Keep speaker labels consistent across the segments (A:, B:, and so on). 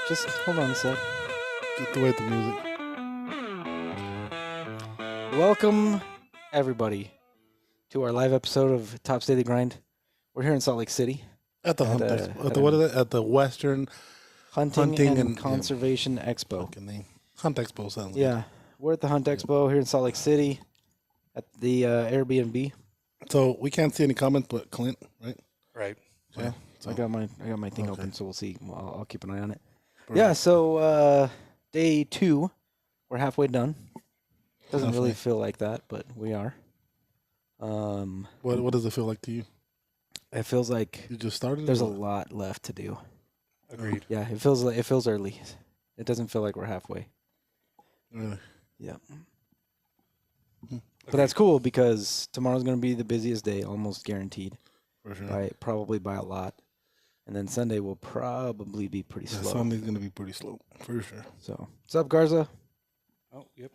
A: Just hold on a sec.
B: Get away with the music.
A: Welcome, everybody, to our live episode of Top Daily Grind. We're here in Salt Lake City
B: At the Hunt Expo. At the, what is it? At the Western
A: Hunting
B: Hunting
A: and
B: and-
A: Conservation Expo.
B: fucking name. Hunt Expo sounds
A: Yeah, we're at the Hunt Expo here in Salt Lake City at the Airbnb.
B: good. So we can't see any comments, but Clint, right?
C: Right.
B: Yeah. So
A: I got my thing
B: Okay.
A: open, so we'll see. Well, I'll keep an eye on it.
B: perfect.
A: Yeah, so day 2, we're halfway done. Doesn't really
B: Halfway.
A: feel like that, but we are.
B: What does it feel like to you?
A: It feels like
B: You just started.
A: there's a
B: or what?
A: lot left to do.
C: Agreed.
A: Yeah, it feels early. It doesn't feel like we're halfway.
B: Really?
A: Yeah.
C: Agreed.
A: But that's cool because tomorrow's going to be the busiest day, almost guaranteed,
B: For sure.
A: probably by a lot. And then Sunday will probably be pretty
B: Yeah,
A: slow.
B: Sunday's gonna be pretty slow, for sure.
A: So, what's up, Garza?
C: Oh, yep.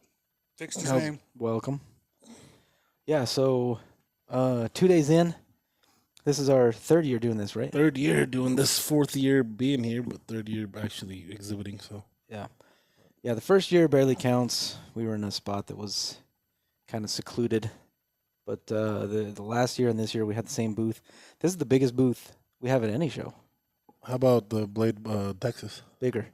C: Fixed his
A: How's-
C: name.
A: Welcome. Yeah, so 2 days in. This is our 3rd year doing this, right?
B: Third year doing this, 4th year being here, but third year actually exhibiting. So
A: Yeah. Yeah, the first year barely counts. We were in a spot that was kind of secluded. But the last year and this year, we had the same booth. This is the biggest booth we have at any show.
B: how about the Blade Texas?
A: Bigger.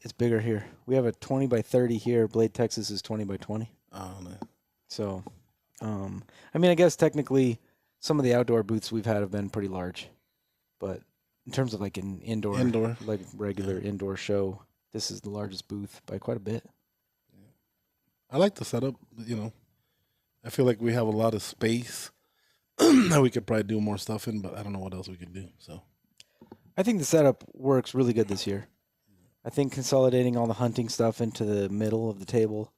A: It's bigger here. We have a 20 by 30 here. Blade Texas is 20 by 20.
B: Oh no.
A: So, I mean, I guess technically some of the outdoor booths we've had have been pretty large. But in terms of like an indoor, like regular indoor show, this is the largest booth by quite a bit.
B: I like the setup. You know, I feel like we have a lot of space that we could probably do more stuff in, but I don't know what else we could do. So
A: I think the setup works really good this year. I think consolidating all the hunting stuff into the middle of the table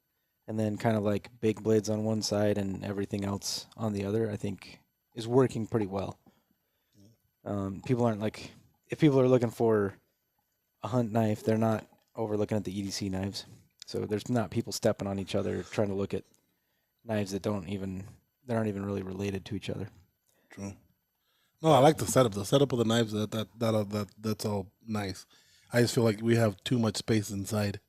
A: and then kind of like big blades on one side and everything else on the other, I think is working pretty well. People aren't like, if people are looking for a hunt knife, they're not over looking at the EDC knives. So there's not people stepping on each other trying to look at knives that aren't even really related to each other.
B: true. No, I like the setup. The setup of the knives that's all nice. I just feel like we have too much space inside.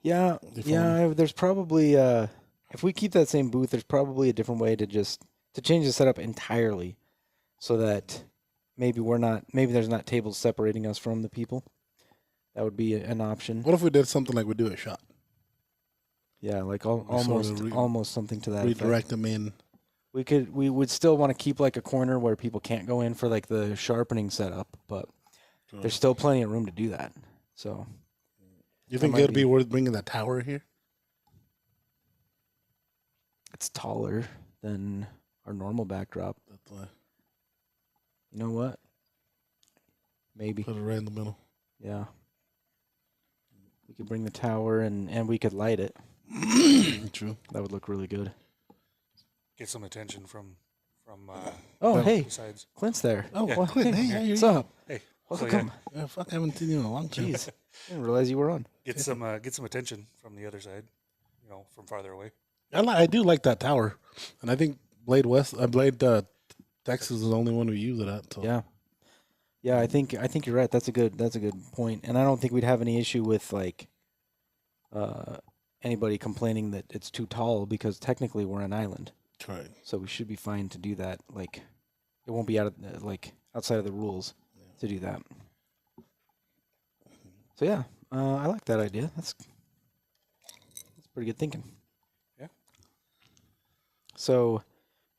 A: Yeah,
B: If
A: yeah. There's probably if we keep that same booth, there's probably a different way to change the setup entirely, so that maybe there's not tables separating us from the people. That would be an option.
B: What if we did something like we do a shot?
A: Yeah, like
B: sort
A: almost
B: of
A: almost something to that effect.
B: Redirect them in.
A: We would still want to keep like a corner where people can't go in for like the sharpening setup, but there's still plenty of room to do that. So
B: You think
A: might
B: it'd be
A: be-
B: worth bringing that tower here?
A: it's taller than our normal backdrop.
B: That's why.
A: You know what? Maybe.
B: Put it right in the middle.
A: Yeah. We could bring the tower and we could light it.
B: True.
A: That would look really good.
C: Get some attention from
A: Oh,
B: Well,
A: hey,
C: the sides.
A: Clint's there.
B: Oh,
C: Yeah.
B: well, Clint, hey, how you
A: What's up?
C: Hey,
A: Welcome.
B: Yeah, fuck, I haven't seen you in a long time.
A: Jeez, I didn't realize you were on.
C: get some attention from the other side. You know, from farther away.
B: I do like that tower, and I think Blade Texas is the only one we use it at. So.
A: Yeah. Yeah, I think you're right. That's a good point. And I don't think we'd have any issue with like anybody complaining that it's too tall because technically we're an island.
B: Right.
A: So we should be fine to do that. Like it won't be out of like outside of the rules to do that. So yeah, I like that idea. That's pretty good thinking.
C: Yeah.
A: So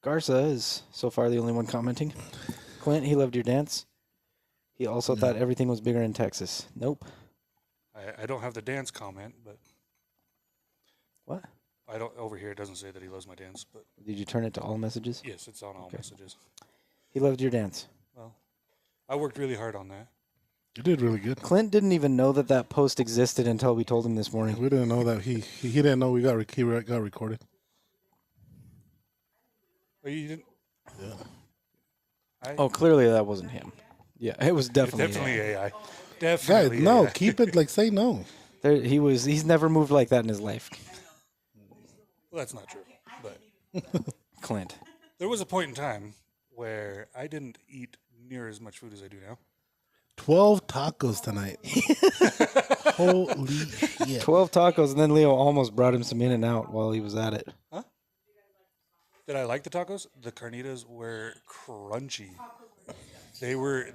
A: Garza is so far the only one commenting. Clint, he loved your dance. He also
B: No.
A: thought everything was bigger in Texas. Nope.
C: I don't have the dance comment, but
A: What?
C: I don't over here. It doesn't say that he loves my dance, but
A: Did you turn it to all messages?
C: yes, it's on all
A: Okay.
C: messages.
A: He loved your dance.
C: Well, I worked really hard on that.
B: You did really good.
A: Clint didn't even know that post existed until we told him this morning.
B: We didn't know that he didn't know he got recorded.
C: Oh, you didn't?
B: Yeah.
A: Oh, clearly that wasn't him. Yeah, it was definitely.
C: Definitely
A: him.
C: AI.
B: Guys,
C: Definitely.
B: no,
C: AI.
B: keep it like say no.
A: He's never moved like that in his life.
C: Well, that's not true. But
A: Clint.
C: there was a point in time where I didn't eat near as much food as I do now.
B: 12 tacos tonight. Holy shit.
A: 12 tacos, and then Leo almost brought him some In-N-Out while he was at it.
C: Huh? Did I like the tacos? The carnitas were crunchy. They were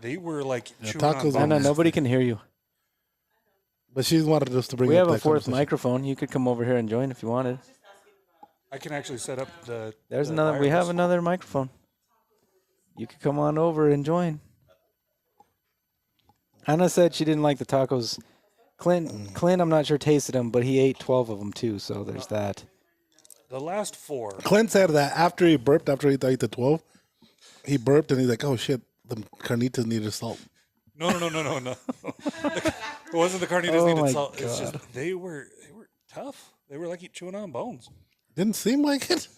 C: like chewing
B: tacos
C: on
B: are
A: No,
C: bones.
A: nobody can hear you.
B: But she wanted us to bring
A: We
B: up
A: have a
B: that
A: fourth
B: conversation.
A: microphone. You could come over here and join if you wanted.
C: I can actually set up the.
A: There's
C: the
A: another. We have
C: wireless.
A: another microphone. You could come on over and join. Anna said she didn't like the tacos. Clint, I'm not sure tasted them, but he ate 12 of them too. So there's that.
C: The last 4.
B: Clint said that after he burped, after he ate the 12, he burped and he's like, oh shit, the carnitas needed salt.
C: No. It wasn't the carnitas
A: Oh
C: needed
A: my
C: salt. It's
A: God.
C: just they were tough. They were like chewing on bones.
B: Didn't seem like it.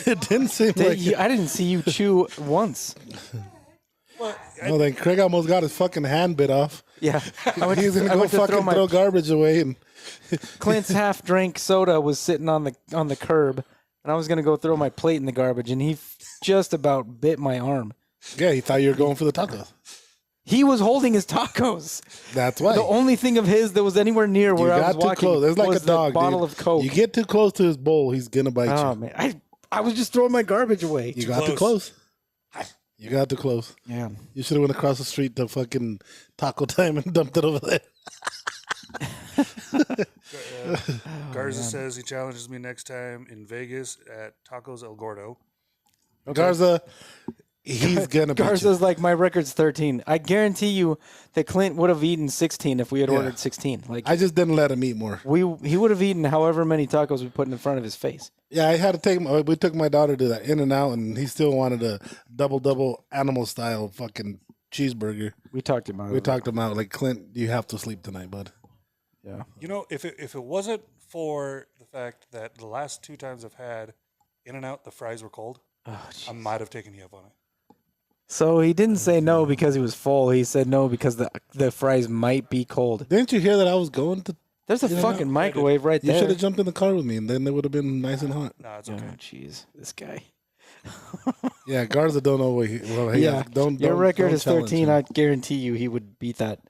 B: It didn't seem like it.
A: I didn't see you chew once.
C: Well,
B: No, then Craig almost got his fucking hand bit off.
A: Yeah.
B: He's gonna
A: I
B: go
A: went to
B: fucking
A: throw
B: throw garbage away and
A: Clint's half-drank soda was sitting on the curb, and I was gonna go throw my plate in the garbage, and he just about bit my arm.
B: yeah, he thought you were going for the tacos.
A: He was holding his tacos.
B: That's why.
A: The only thing of his that was anywhere near
B: You
A: where I
B: got
A: was
B: too
A: walking
B: close. It's like
A: was
B: a dog,
A: the bottle
B: dude.
A: of Coke.
B: You get too close to his bowl, he's gonna bite
A: Oh
B: you.
A: man, I was just throwing my garbage away.
B: You got too close. You got too close.
A: Yeah.
B: You should have went across the street to fucking Taco Time and dumped it over there.
C: Garza says he challenges me next time in Vegas at Tacos El Gordo.
B: Garza, he's gonna beat you.
A: Garza's like, my record's 13. I guarantee you that Clint would have eaten 16 if we had
B: Yeah.
A: ordered 16. Like
B: I just didn't let him eat more.
A: he would have eaten however many tacos we put in front of his face.
B: Yeah, I had to take. We took my daughter to that In-N-Out, and he still wanted a double animal style fucking cheeseburger.
A: We talked about
B: We
A: it.
B: talked about like Clint, you have to sleep tonight, bud.
A: Yeah.
C: You know, if it wasn't for the fact that the last 2 times I've had In-N-Out, the fries were cold,
A: Oh,
C: I might have taken you up on it.
A: so he didn't say no because he was full. He said no because the fries might be cold.
B: Didn't you hear that I was going to?
A: There's a
B: You know,
A: fucking microwave right
B: You
A: there.
B: should have jumped in the car with me, and then it would have been nice and hot.
C: Nah, it's
A: Oh,
C: okay.
A: jeez. This guy.
B: Yeah, Garza don't know what he. Well, hey,
A: Yeah.
B: don't.
A: Your record
B: don't
A: is
B: challenge
A: 13.
B: him.
A: I guarantee you he would beat that.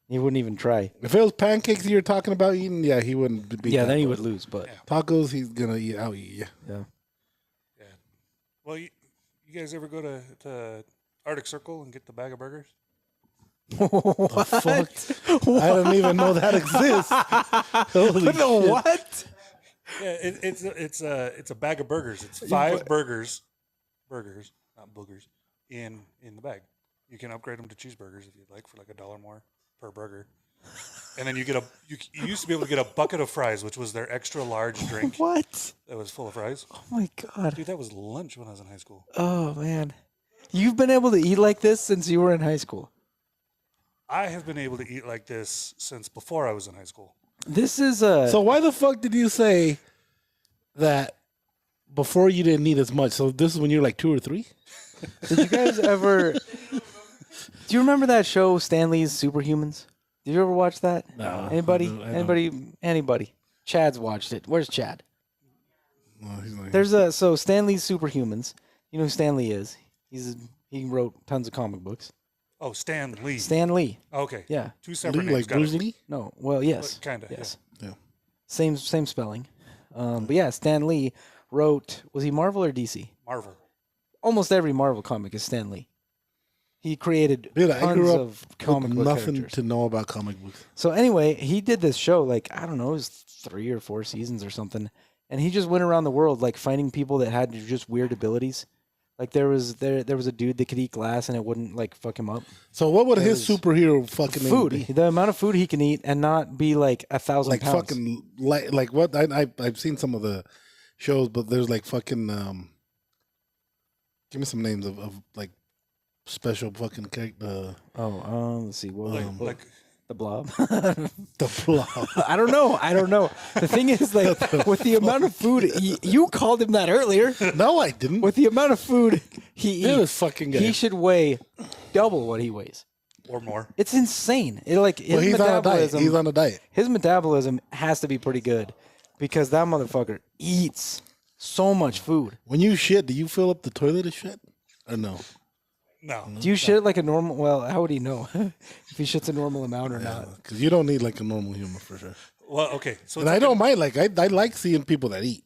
A: He wouldn't even try.
B: If it was pancakes you were talking about eating, yeah, he wouldn't beat
A: Yeah,
B: that.
A: then he would lose. But
B: Tacos, he's gonna eat. I'll eat you.
A: yeah.
C: Yeah. Well, you guys ever go to Arctic Circle and get the bag of burgers?
A: What?
B: Fuck. I don't even know that exists. Holy
A: The
B: shit.
A: what?
C: Yeah, it's a bag of burgers. It's 5 burgers, not boogers, in the bag. You can upgrade them to cheeseburgers if you'd like for like $1 more per burger. And then you used to be able to get a bucket of fries, which was their extra large drink
A: What?
C: that was full of fries.
A: Oh my god.
C: Dude, that was lunch when I was in high school.
A: Oh man. You've been able to eat like this since you were in high school.
C: I have been able to eat like this since before I was in high school.
A: This is a
B: So why the fuck did you say that before you didn't eat as much? So this is when you're like 2 or 3?
A: Did you guys ever do you remember that show Stanley's Superhumans? Did you ever watch that?
B: No.
A: Anybody?
B: I don't.
A: Anybody? Chad's watched it. Where's Chad?
B: No, he's not here.
A: There's so Stanley's Superhumans. You know who Stan Lee is? He wrote tons of comic books.
C: Oh, Stan Lee.
A: Stan Lee.
C: Okay.
A: Yeah.
C: 2 separate
B: Lee,
C: names.
B: like
C: got it.
B: Bruce Lee?
A: No. Well, yes.
C: Kinda,
A: Yes.
B: Yeah.
A: Same spelling. But yeah, Stan Lee wrote. Was he Marvel or DC?
C: Marvel.
A: Almost every Marvel comic is Stan Lee. He created
B: Dude, I
A: tons
B: grew up
A: of comic
B: with
A: book
B: nothing
A: characters.
B: to know about comic books.
A: So anyway, he did this show like I don't know, it was 3 or 4 seasons or something, and he just went around the world like finding people that had just weird abilities. Like there was a dude that could eat glass and it wouldn't like fuck him up.
B: So what would
A: There
B: his
A: was
B: superhero fucking name
A: Food,
B: be?
A: the amount of food he can eat and not be like 1,000
B: Like
A: pounds.
B: fucking like what? I've seen some of the shows, but there's like fucking give me some names of like special fucking character.
A: Let's see. What was
C: Like
A: the Blob?
B: The Blob.
A: I don't know. The thing is, like, with the amount of food, you called him that earlier.
B: No, I didn't.
A: With the amount of food he
B: It
A: eats,
B: was fucking good.
A: he should weigh double what he weighs.
C: or more.
A: It's insane. It like his
B: Well, he's on a diet.
A: metabolism.
B: He's on a diet.
A: His metabolism has to be pretty good because that motherfucker eats so much food.
B: When you shit, do you fill up the toilet of shit or no?
C: No.
A: Do you shit like a normal? Well, how would he know if he shits a normal amount or not?
B: Because you don't need like a normal human for sure.
C: Well, okay. So
B: And
C: it's
B: I
C: like
B: don't mind. Like I like seeing people that eat.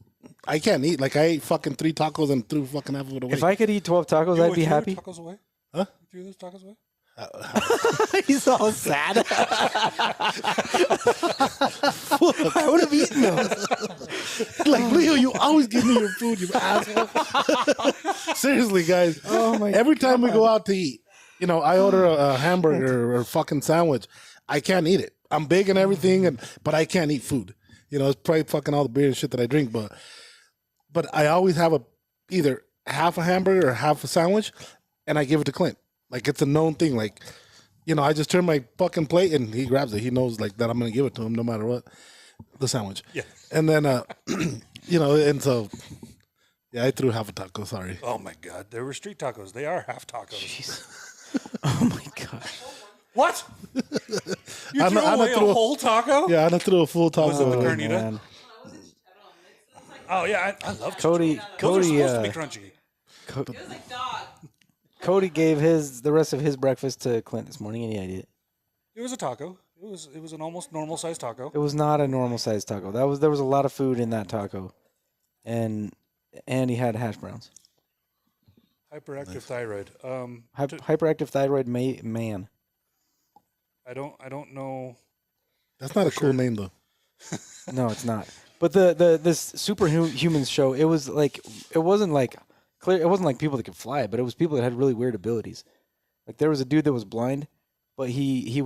B: I can't eat. Like I ate fucking 3 tacos and threw fucking half of it away.
A: If I could eat 12 tacos, I'd be happy.
C: Tacos away?
B: Huh?
C: You threw those tacos away?
A: He's all sad. I would have eaten those.
B: Like Leo, you always give me your food, you asshole. Seriously, guys.
A: Oh my
B: Every time we go out to eat, you know, I order a hamburger or a fucking sandwich. I can't eat it. I'm big and everything, but I can't eat food. You know, it's probably fucking all the beer and shit that I drink, but I always have either half a hamburger or half a sandwich, and I give it to Clint. Like it's a known thing. Like, you know, I just turn my fucking plate and he grabs it. He knows like that I'm gonna give it to him no matter what. The sandwich.
C: Yeah.
B: And then you know, and so yeah, I threw half a taco, sorry.
C: Oh my God. There were street tacos. They are half tacos.
A: Jeez. Oh my god.
C: What? You
B: I
C: threw away a
B: threw
C: whole taco?
B: Yeah, I threw a full taco.
C: Was it the
A: Oh,
C: carnita?
A: man.
C: Oh yeah, I love
A: Cody.
C: Those are
A: Cody.
C: supposed to be crunchy.
D: It was like dog.
A: Cody gave the rest of his breakfast to Clint this morning, and he ate it.
C: It was a taco. It was an almost normal sized taco.
A: It was not a normal sized taco. There was a lot of food in that taco, and he had hash browns.
C: Hyperactive thyroid.
A: Hyperactive thyroid man.
C: I don't know.
B: That's not a cool name though.
A: No, it's not. But this superhumans show, it wasn't like people that could fly, but it was people that had really weird abilities. Like there was a dude that was blind, but he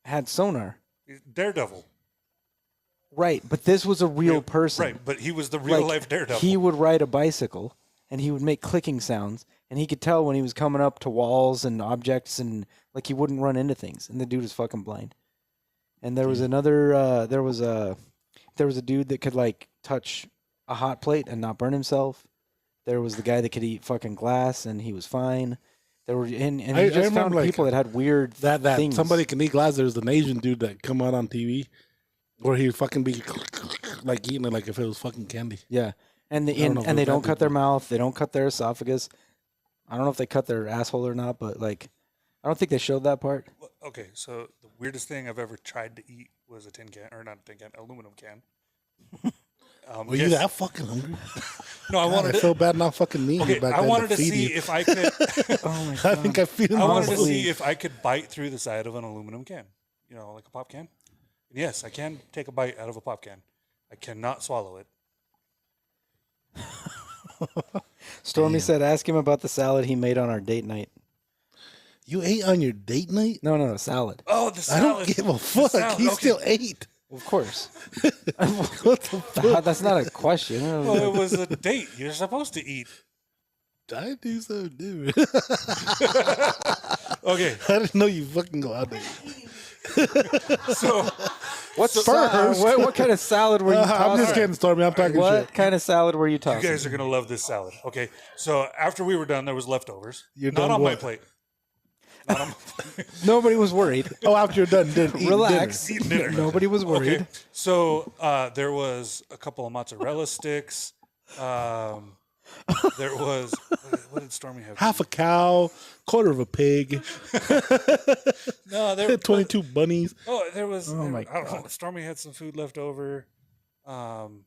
A: had sonar.
C: Daredevil.
A: Right, but this was a real person.
C: Right, but he was the real life Daredevil.
A: He would ride a bicycle and he would make clicking sounds, and he could tell when he was coming up to walls and objects, and like he wouldn't run into things. And the dude was fucking blind. And there was another there was a dude that could like touch a hot plate and not burn himself. There was the guy that could eat fucking glass and he was fine. There were and he just
B: remember,
A: found
B: like,
A: people that had weird
B: That
A: things.
B: somebody can eat glass. There's an Asian dude that come out on TV where he fucking be like eating it like if it was fucking candy.
A: Yeah. And
B: don't know if
A: and they
B: it was
A: don't
B: that
A: cut their
B: people.
A: mouth, they don't cut their esophagus. I don't know if they cut their asshole or not, but like I don't think they showed that part.
C: Okay, so the weirdest thing I've ever tried to eat was a tin can, or not a tin can, aluminum can.
B: Were you that fucking hungry?
C: No, I
B: God,
C: wanted
B: I
C: to.
B: feel bad not fucking needing
C: Okay,
B: you back
C: I
B: then
C: wanted to
B: feed
C: see
B: you.
C: if I could.
A: Oh my
B: I think I feel
C: I wanted to
A: Honestly.
C: see if I could bite through the side of an aluminum can. You know, like a pop can. And yes, I can take a bite out of a pop can. I cannot swallow it.
A: Stormy said, "Ask him about the salad he made on our date night."
B: You ate on your date night?
A: No, salad.
C: Oh, the
B: I
C: salad.
B: don't give a fuck.
C: salad,
B: He
C: okay.
B: still ate.
A: Of course.
B: What the fuck?
A: That's not a question.
C: Well, it was a date. You're supposed to eat.
B: I do so different.
C: Okay,
B: I didn't know you fucking go out there.
C: so
A: What's
B: first?
A: what kind of salad were you
B: I'm
A: tossing?
B: just kidding, Stormy. I'm talking
A: What
B: shit.
A: kind of salad were you
C: you
A: tossing?
C: guys are gonna love this salad. Okay, so after we were done, there was leftovers.
B: You're
C: not
B: done
C: on my
B: what?
C: plate. Not on my plate.
A: Nobody was worried.
B: Oh, after you're done, didn't eat
A: Relax.
C: Eating dinner.
A: Nobody was worried.
C: Okay, so there was a couple of mozzarella sticks. There was what did Stormy have?
B: half a cow, quarter of a pig,
C: No, there
B: 22 bunnies.
C: Oh, there was.
A: Oh my
C: I don't know. Stormy had some food left over, some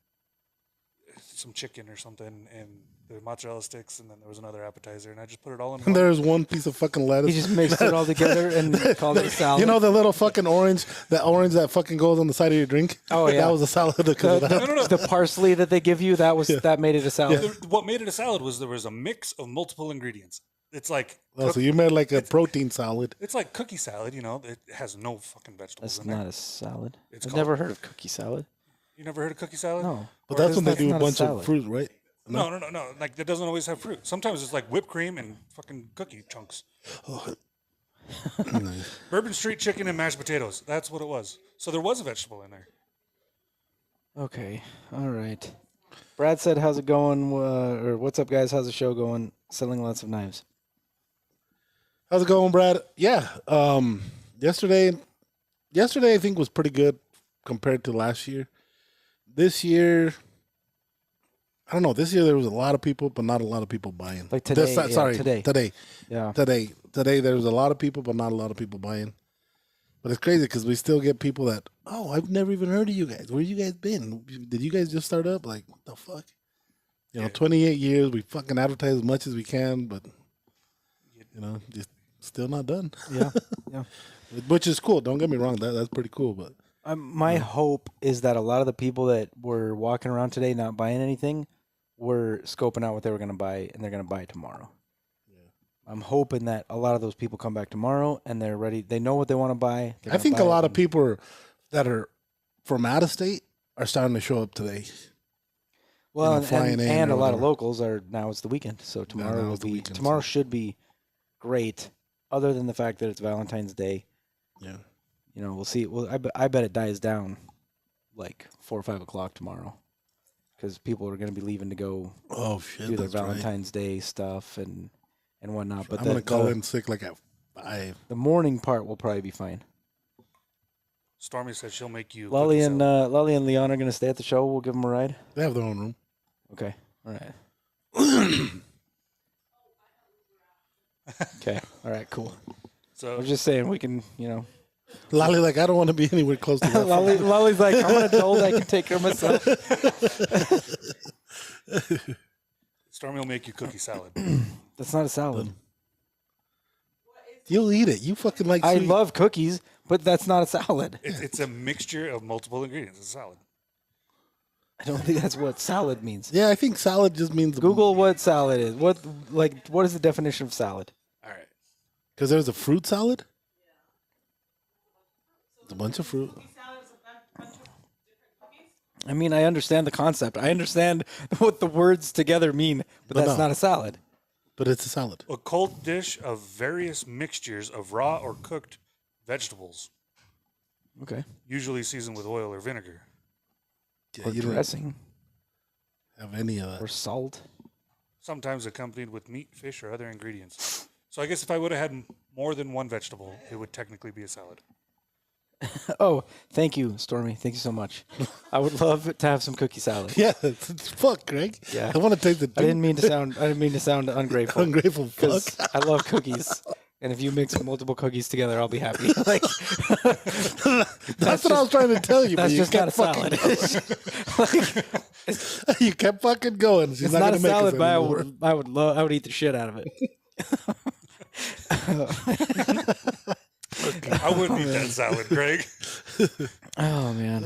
C: chicken or something, and the mozzarella sticks, and then there was another appetizer, and I just put it all in.
B: And there's one piece of fucking lettuce.
A: He just mixed it all together and called it a salad.
B: You know the little fucking orange that fucking goes on the side of your drink?
A: Oh, yeah.
B: That was a salad because of that.
A: the parsley that they give you, that made it a salad.
C: What made it a salad was there was a mix of multiple ingredients. It's like
B: Oh, so you made like a protein salad.
C: it's like cookie salad. You know, it has no fucking vegetables
A: That's
C: in there.
A: not a salad.
C: It's
A: I've
C: called-
A: never heard of cookie salad.
C: You never heard of cookie salad?
A: No.
B: But that's when they
A: That's
B: do a
A: not a
B: bunch of
A: salad.
B: fruit, right?
C: No. Like that doesn't always have fruit. Sometimes it's like whipped cream and fucking cookie chunks. Bourbon Street chicken and mashed potatoes. That's what it was. So there was a vegetable in there.
A: Okay. All right. Brad said, "How's it going?" Or "What's up, guys? How's the show going?" Selling lots of knives.
B: How's it going, Brad? Yeah. Yesterday I think was pretty good compared to last year. This year, I don't know. This year there was a lot of people, but not a lot of people buying.
A: Like today,
B: This,
A: yeah,
B: sorry,
A: today. Yeah.
B: Today there was a lot of people, but not a lot of people buying. But it's crazy because we still get people that, oh, I've never even heard of you guys. Where you guys been? Did you guys just start up? Like, what the fuck? You know, 28 years, we fucking advertise as much as we can, but, you know, just still not done.
A: Yeah. Yeah.
B: Which is cool. Don't get me wrong. That's pretty cool. But
A: My hope is that a lot of the people that were walking around today not buying anything were scoping out what they were going to buy, and they're going to buy it tomorrow. I'm hoping that a lot of those people come back tomorrow and they're ready. They know what they want to buy.
B: I think a lot of people that are from out of state are starting to show up today.
A: Well,
B: you know, flying in
A: and
B: or
A: a lot of
B: whatever.
A: locals are now. It's the weekend, so tomorrow
B: now
A: will
B: it's the
A: be.
B: weekend,
A: Tomorrow
B: so-
A: should be great. Other than the fact that it's Valentine's Day,
B: Yeah.
A: you know, we'll see. Well, I bet it dies down like 4 or 5 o'clock tomorrow, because people are going to be leaving to go
B: Oh shit.
A: do their
B: That's right.
A: Valentine's Day stuff and whatnot. But
B: I'm gonna call in sick like at 5.
A: the morning part will probably be fine.
C: Stormy said she'll make you.
A: Lolly
C: cookie
A: and
C: salad.
A: Lolly and Leon are going to stay at the show. We'll give them a ride.
B: They have their own room.
A: Okay. All right. Okay. All right. Cool. I
C: So
A: was just saying we can, you know.
B: Lolly, like, I don't want to be anywhere close to that.
A: Lolly's like, I'm an adult. I can take care of myself.
C: Stormy will make you cookie salad.
A: That's not a salad.
B: You'll eat it. You fucking like
A: I
B: sweet.
A: love cookies, but that's not a salad.
C: It's a mixture of multiple ingredients. It's a salad.
A: I don't think that's what salad means.
B: Yeah, I think salad just means
A: Google what salad is. What is the definition of salad?
C: All right.
B: because there's a fruit salad. It's a bunch of fruit.
A: I mean, I understand the concept. I understand what the words together mean, but that's
B: no.
A: not a salad.
B: But it's a salad.
C: A cold dish of various mixtures of raw or cooked vegetables,
A: Okay.
C: usually seasoned with oil or vinegar.
B: Yeah,
A: Or
B: you don't
A: dressing
B: have any of that.
A: or salt.
C: Sometimes accompanied with meat, fish, or other ingredients. So I guess if I would have had more than one vegetable, it would technically be a salad.
A: Oh, thank you, Stormy. Thank you so much. I would love to have some cookie salad.
B: Yeah, it's fuck, Greg.
A: Yeah.
B: I want to taste it.
A: I didn't mean to sound ungrateful.
B: Ungrateful fuck.
A: Because I love cookies, and if you mix multiple cookies together, I'll be happy. Like
B: That's what I was trying to tell you.
A: that's
B: but you
A: just not a
B: kept
A: salad.
B: fucking- you kept fucking going. She's
A: It's
B: not,
A: not
B: gonna
A: a
B: make
A: salad,
B: us
A: but
B: anymore.
A: I would eat the shit out of it.
C: I wouldn't eat that salad, Greg.
A: Oh man.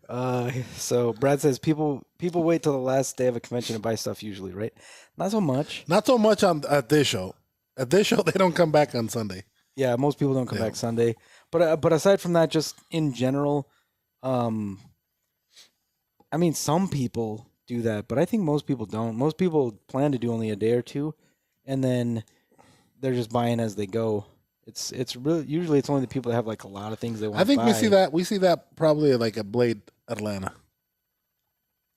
B: Oh, shit.
A: So Brad says people wait till the last day of a convention to buy stuff usually, right? Not so much.
B: Not so much at this show. At this show, they don't come back on Sunday.
A: Yeah, most people don't come back Sunday. But aside from that, just in general, I mean, some people do that, but I think most people don't. Most people plan to do only a day or two, and then they're just buying as they go. It's really usually it's only the people that have like a lot of things they want.
B: I think
A: to buy.
B: we see that probably like at Blade Atlanta.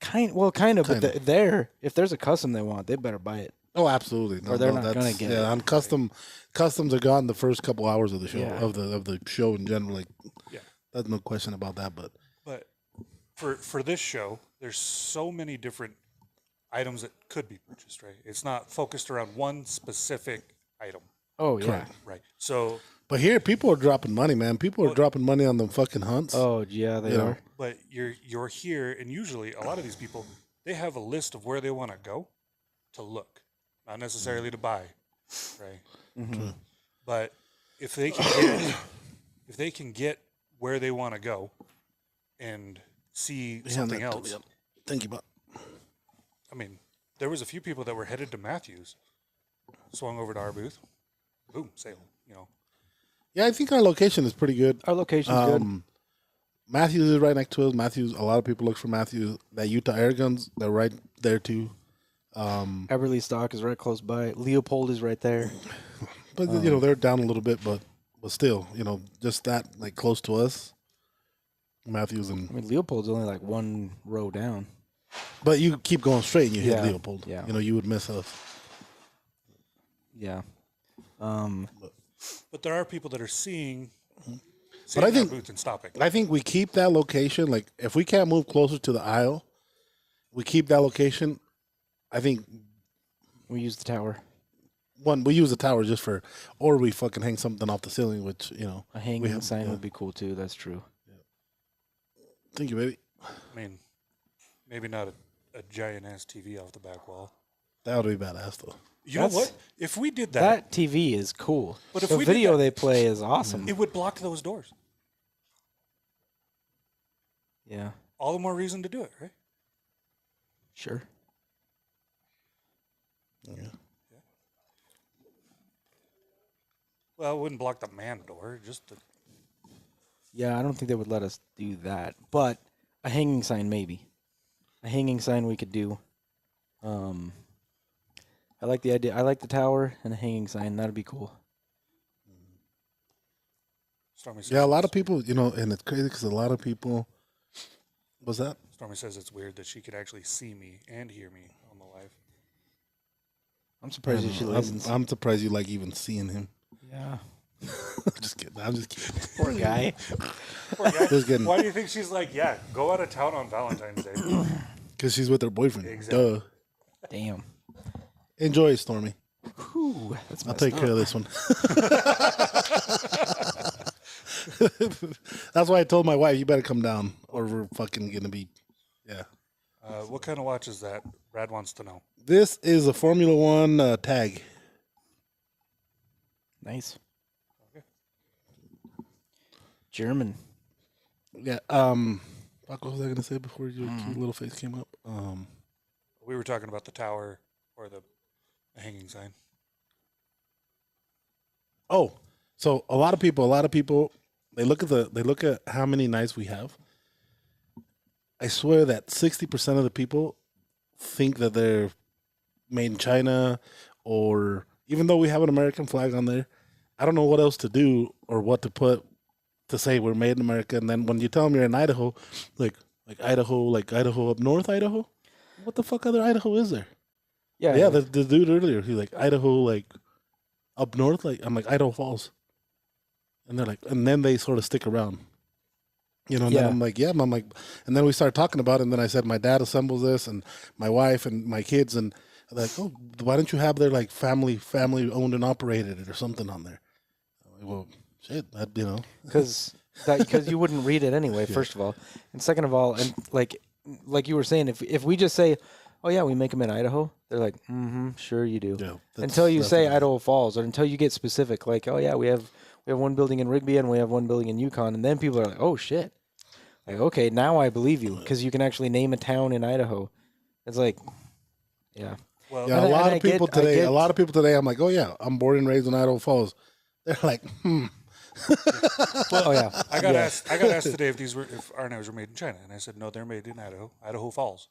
A: Kind of, but
B: Kinda.
A: there, if there's a custom they want, they better buy it.
B: Oh, absolutely. No,
A: Or they're
B: no,
A: not
B: that's-
A: gonna get
B: yeah,
A: it.
B: on customs are gone the first couple hours of the show
A: Yeah.
B: of the show in general. Like,
C: Yeah.
B: there's no question about that. But
C: But for this show, there's so many different items that could be purchased, right? It's not focused around one specific item,
A: Oh yeah.
B: Correct.
C: right? So,
B: but here, people are dropping money, man. People are dropping money on them fucking hunts.
A: Oh yeah, they
B: You know.
A: are.
C: but you're here, and usually a lot of these people, they have a list of where they want to go to look, not necessarily to buy, right?
A: Mm-hmm.
C: But if they can get where they want to go and see something else,
B: Thank you, but
C: I mean, there was a few people that were headed to Matthews, swung over to our booth, boom, sale. You know,
B: yeah, I think our location is pretty good.
A: Our location's good.
B: Matthews is right next to us. Matthews, a lot of people look for Matthews. That Utah Air Guns, they're right there too.
A: Everly Stock is right close by. Leopold is right there.
B: But you know, they're down a little bit, but still, you know, just that like close to us. Matthews
A: I
B: and
A: mean, Leopold's only like one row down.
B: but you keep going straight and you hit
A: Yeah,
B: Leopold.
A: yeah.
B: You know, you would miss us.
A: Yeah.
C: but there are people that are seeing
B: But I
C: our
B: think-
C: booth and stopping.
B: I think we keep that location. Like if we can't move closer to the aisle, we keep that location. I think
A: We use the tower.
B: we use the tower just for, or we fucking hang something off the ceiling, which
A: A hanging
B: have-
A: sign
B: yeah.
A: would be cool too. That's true.
B: Thank you, baby.
C: I mean, maybe not a giant ass TV off the back wall.
B: That would be badass though.
C: You know
A: That's-
C: what? If we did that,
A: That TV is cool.
C: But if
A: the
C: we did
A: video
C: that-
A: they play is awesome.
C: it would block those doors.
A: Yeah,
C: All the more reason to do it, right?
A: sure.
B: Yeah.
C: Well, it wouldn't block the man door, just the.
A: Yeah, I don't think they would let us do that. But a hanging sign, maybe. A hanging sign we could do. I like the idea. I like the tower and a hanging sign. That'd be cool.
C: Stormy says
B: Yeah, a lot of people, and it's crazy because a lot of people. What's that?
C: Stormy says it's weird that she could actually see me and hear me on the live.
A: I'm surprised if she listens.
B: I'm surprised you like even seeing him.
A: Yeah.
B: I'm just kidding. I'm just kidding.
A: Poor guy.
C: Poor guy.
B: Just kidding.
C: Why do you think she's like, yeah, go out of town on Valentine's Day?
B: Because she's with her boyfriend.
C: Exactly.
B: Duh.
A: Damn.
B: Enjoy it, Stormy.
A: Whew, that's
B: I'll
A: messed
B: take
A: up.
B: care of this one. That's why I told my wife, you better come down or we're fucking going to be. Yeah.
C: What kind of watch is that? Brad wants to know.
B: This is a Formula One tag.
A: Nice.
C: Okay.
A: German.
B: Yeah. Fuck, what was I going to say before your cute little face came up?
C: We were talking about the tower or the hanging sign.
B: Oh, so a lot of people, they look at how many nights we have. I swear that 60% of the people think that they're made in China, or even though we have an American flag on there, I don't know what else to do or what to put to say we're made in America. And then when you tell them you're in Idaho, like Idaho up north, Idaho, what the fuck other Idaho is there? Yeah, the dude earlier, he's like Idaho, like up north, like I'm like Idaho Falls, and they're like, and then they sort of stick around, and
A: Yeah.
B: then I'm like, yeah, I'm like, and then we started talking about it, and then I said my dad assembles this, and my wife and my kids, and they're like, oh, why don't you have their like family owned and operated or something on there? I'm like, well, shit, that
A: Because you wouldn't read it anyway. First of all, and second of all, and like you were saying, if we just say, oh yeah, we make them in Idaho, they're like, sure you do.
B: Yeah,
A: Until you
B: that's
A: say
B: what it is.
A: Idaho Falls, or until you get specific, like, oh yeah, we have one building in Rigby and we have one building in Yukon, and then people are like, oh shit, like okay, now I believe you because you can actually name a town in Idaho. It's like, yeah,
C: Well,
B: Yeah,
A: And
B: a lot
A: I
B: of people
A: get- I
B: today.
A: get-
B: A lot of people today. I'm like, oh yeah, I'm born and raised in Idaho Falls. They're like,
A: oh yeah,
C: I got asked today if our knives were made in China, and I said no, they're made in Idaho Falls.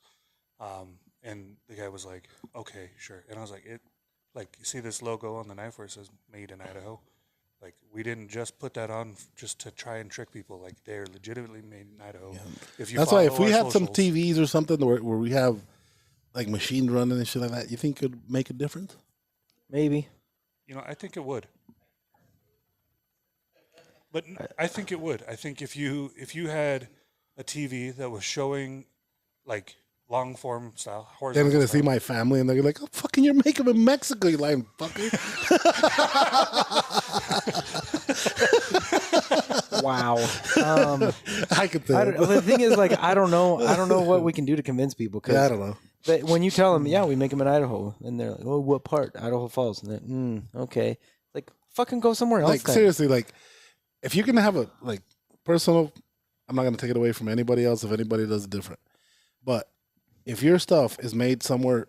C: And the guy was like, okay, sure. And I was like, you see this logo on the knife where it says made in Idaho? Like, we didn't just put that on just to try and trick people. Like, they're legitimately made in Idaho. If you
B: that's why if
C: follow
B: we
C: our
B: had some
C: socials-
B: TVs or something where we have like machine running and shit like that, you think it could make a difference?
A: maybe.
C: I think it would. But I think it would. I think if you had a TV that was showing like long form style,
B: Then
C: horizontal
B: I'm gonna see
C: style,
B: my family and they're like, "Oh, fucking, you're making them in Mexico, you lying fucker."
A: Wow.
B: I could
A: I
B: tell.
A: don't, the thing is, like, I don't know what we can do to convince people. Cause
B: Yeah, I don't know.
A: But when you tell them, yeah, we make them in Idaho, and they're like, oh, what part? Idaho Falls. And then, okay. Like, fucking go somewhere else.
B: Like
A: then.
B: seriously, like if you can have a like personal, I'm not gonna take it away from anybody else if anybody does it different. But if your stuff is made somewhere